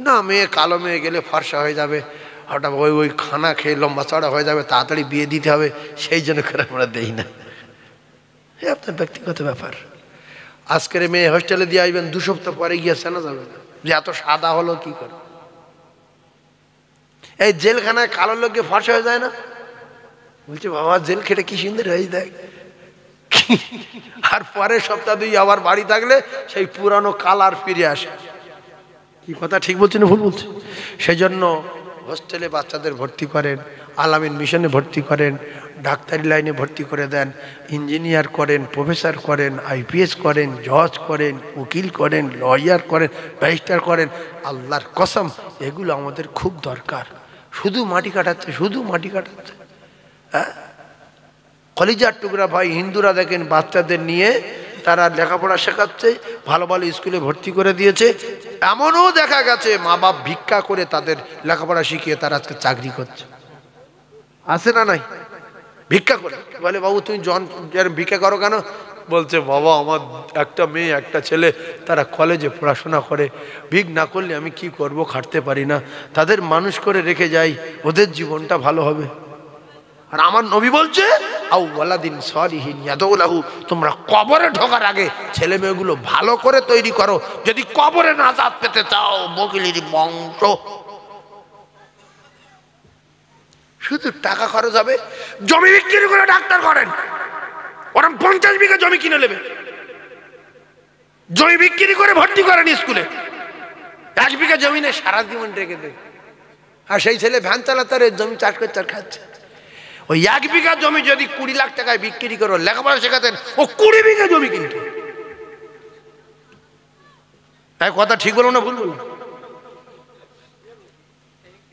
না, মেয়ে কালো মেয়ে গেলে ফর্সা হয়ে যাবে, হঠাৎ ওই খানা খেয়ে লম্বা চড়া হয়ে যাবে, তাড়াতাড়ি বিয়ে দিতে হবে, সেই জন্য করে আমরা দেই না। এই আপনার ব্যক্তিগত ব্যাপার। আজকের মেয়ে হোস্টেলে দিয়ে আসবেন, 2 সপ্তাহ পরে গিয়ে চেনা যাবে না যে এত সাদা হলো কি করে। এই জেলখানায় কালো লোক গিয়ে ফর্সা হয়ে যায় না? বলছে বাবা জেল খেটে কি সুন্দর হয়ে দেখ। আর পরের সপ্তাহ 2 আবার বাড়ি থাকলে সেই পুরানো কালার ফিরে আসে। কি কথা ঠিক বলছি না ভুল বলছি? সেই জন্য হোস্টেলে বাচ্চাদের ভর্তি করেন, আলামিন মিশনে ভর্তি করেন, ডাক্তারি লাইনে ভর্তি করে দেন, ইঞ্জিনিয়ার করেন, প্রফেসর করেন, IPS করেন, জজ করেন, উকিল করেন, লয়ার করেন, ব্যারিস্টার করেন। আল্লাহর কসম এগুলো আমাদের খুব দরকার। শুধু মাটি কাটাচ্ছে, শুধু মাটি কাটাচ্ছে। হ্যাঁ, কলিজার টুকরা ভাই হিন্দুরা দেখেন বাচ্চাদের নিয়ে তারা লেখাপড়া শেখাচ্ছে, ভালো ভালো স্কুলে ভর্তি করে দিয়েছে। এমনও দেখা গেছে মা বাপ ভিক্ষা করে তাদের লেখাপড়া শিখিয়ে তারা আজকে চাকরি করছে। আছে না নাই? ভিক্ষা করে বলে বাবু তুমি ভিক্ষা করো কেন? বলছে বাবা আমার একটা মেয়ে একটা ছেলে তারা কলেজে পড়াশোনা করে, ভিক না করলে আমি কি করব, খাটতে পারি না, তাদের মানুষ করে রেখে যাই, ওদের জীবনটা ভালো হবে। আর আমার নবী বলছে আউ ওয়ালাদিন সালিহিন ইয়াদউলাহু, তোমরা কবরে ঢোকার আগে ছেলে মেয়েগুলো ভালো করে তৈরি করো যদি কবরে নাজাত পেতে চাও। বকিলির বংশ। শুধু টাকা খরচ হবে, জমি বিক্রি করে ডাক্তার করেন। ওরা 50 বিঘা জমি কিনে নেবে, জমি বিক্রি করে ভর্তি করেন স্কুলে। 1 বিঘা জমি নেই, সারা জীবন রেখে দেয়। আর সেই ছেলে ভ্যান চালাতে জমি চাষ করতে খাচ্ছে। ওই 1 বিঘা জমি যদি 20 লাখ টাকায় বিক্রি করো, লেখাপড়া শেখাতেন, ও 20 বিঘা জমি কিন্তু। তাই কথা ঠিক বলো না ভুল বলো?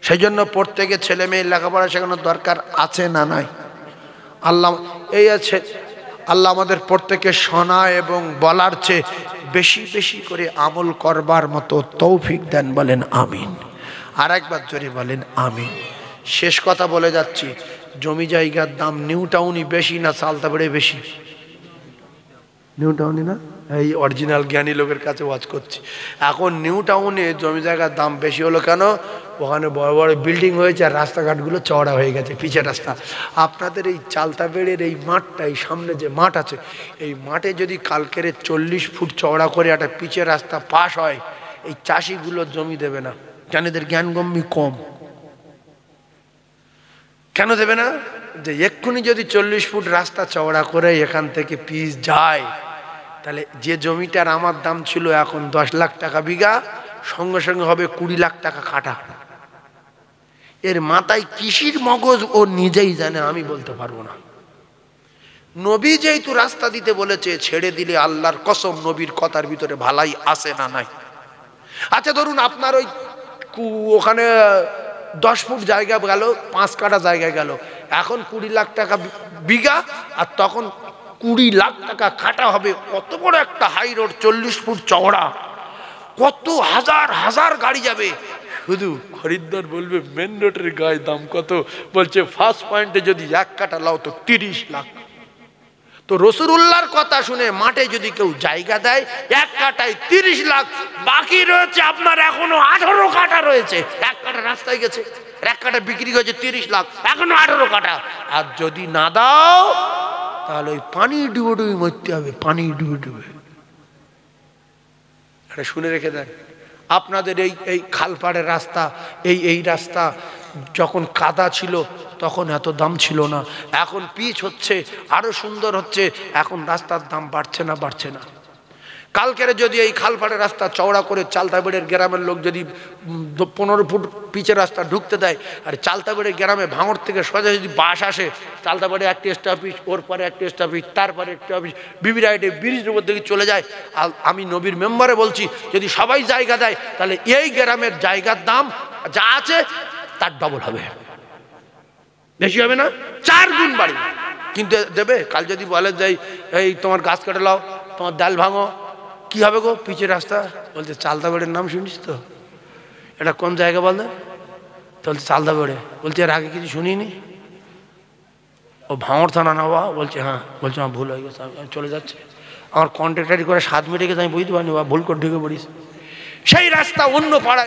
সেই জন্য প্রত্যেকের ছেলে মেয়ের লেখাপড়া শেখানোর দরকার আছে না নাই? আল্লাহ এই আছে, আল্লাহ আমাদের প্রত্যেকে শোনা এবং বলার চেয়ে বেশি বেশি করে আমল করবার মতো তৌফিক দেন, বলেন আমিন। আর একবার জোরে বলেন আমিন। শেষ কথা বলে যাচ্ছি, জমি জায়গার দাম নিউ টাউনই বেশি না সালতাবাড়ি বেশি? নিউ টাউনই না? এই অরিজিনাল জ্ঞানী লোকের কাছে ওয়াজ করছি। এখন নিউ টাউনে জমি জায়গার দাম বেশি হলো কেন? ওখানে বড় বড় বিল্ডিং হয়েছে আর রাস্তাঘাটগুলো চওড়া হয়ে গেছে, পিচের রাস্তা। আপনাদের এই চালতাবেড়ের এই মাঠটা, এই সামনে যে মাঠ আছে, এই মাঠে যদি কালকের 40 ফুট চওড়া করে একটা পিচের রাস্তা পাস হয়, এই চাষিগুলো জমি দেবে না। কেন? এদের জ্ঞানগম্যি কম। কেন দেবে না? যে এক্ষুনি যদি 40 ফুট রাস্তা চওড়া করে এখান থেকে পিচ যায়, তাহলে যে জমিটার আমার দাম ছিল এখন 10 লাখ টাকা বিঘা, সঙ্গে সঙ্গে হবে 20 লাখ টাকা কাটা। এর মাথায় কৃষির মগজ ও নিজেই জানে, আমি বলতে পারবো না। নবী যেহেতু রাস্তা দিতে বলেছে, ছেড়ে দিলে আল্লাহর কসম নবীর কথার ভিতরে ভালাই আসে না নাই? আচ্ছা ধরুন আপনার ওই ওখানে 10 ফুট জায়গা গেল, 5 কাঠা জায়গা গেল, এখন 20 লাখ টাকা বিঘা, আর তখন 20 লাখ টাকা কাটা হবে। কত বড় একটা হাই রোড, 40 ফুট চওড়া, কত হাজার হাজার গাড়ি যাবে। শুধু খরিদ্দার বলবে মেন রোডের গায়ে দাম কত? বলছে ফার্স্ট পয়েন্টে যদি 1 কাঠা লাও তো 30 লাখ। তো রাসূলুল্লাহর কথা শুনে মাঠে যদি কেউ জায়গা দেয় 1 কাঠায় 30 লাখ, বাকি রয়েছে আপনার এখনো 18 কাঠা রয়েছে। 1 কাঠা রাস্তায় গেছে, 1 কাঠা বিক্রি হয়েছে 30 লাখ, এখনো 18 কাঠা। আর যদি না দাও তাহলে ওই পানি ডুবে ডুবে মরতে হবে, পানি ডুবে ডুবে। এটা শুনে রেখে দেন।
আপনাদের এই খালপাড়ের রাস্তা, এই রাস্তা যখন কাদা ছিল তখন এত দাম ছিল না, এখন পিচ হচ্ছে, আরো সুন্দর হচ্ছে, এখন রাস্তার দাম বাড়ছে না। কালকের যদি এই খালপাড়ের রাস্তা চওড়া করে চালতাবেড়ের গ্রামের লোক যদি 15 ফুট পিচের রাস্তা ঢুকতে দেয়, আর চালতাবেড়ের গ্রামে ভাঙড় থেকে সোজা যদি বাস আসে, চালতাবেড়ে একটি স্টপেজ, ওর পরে একটি স্টপেজ, তারপরে একটি স্টপেজ, বিবি রাইডে ব্রিজের উপর দিকে চলে যায়। আর আমি নবীর মেম্বারে বলছি, যদি সবাই জায়গা দেয় তাহলে এই গ্রামের জায়গার দাম যা আছে তার ডবল হবে, বেশি হবে না, 4 গুণ বাড়বে। কিন্তু দেবে? কাল যদি বলে যে এই তোমার গাছ কেটে লাও, তোমার ডাল ভাঙো, কি হবে গো? পিচের রাস্তা। বলছে চালতাবেড়ের নাম শুনিস তো? এটা কোন জায়গা বলে? বলছে চালতাবেড়ে। বলছে এর আগে কিছু শুনিনি? ও ভাঙড় থানা না বা? বলছে হ্যাঁ। বলছে আমার ভুল হয়ে গেছে, আমি চলে যাচ্ছে। আমার কন্ট্রাক্টারি করে 7 মিনিটে গেছে, আমি বুঝতে পারিনি, বা ভুল করে ঢুকে পড়িস। সেই রাস্তা অন্য পাড়ায়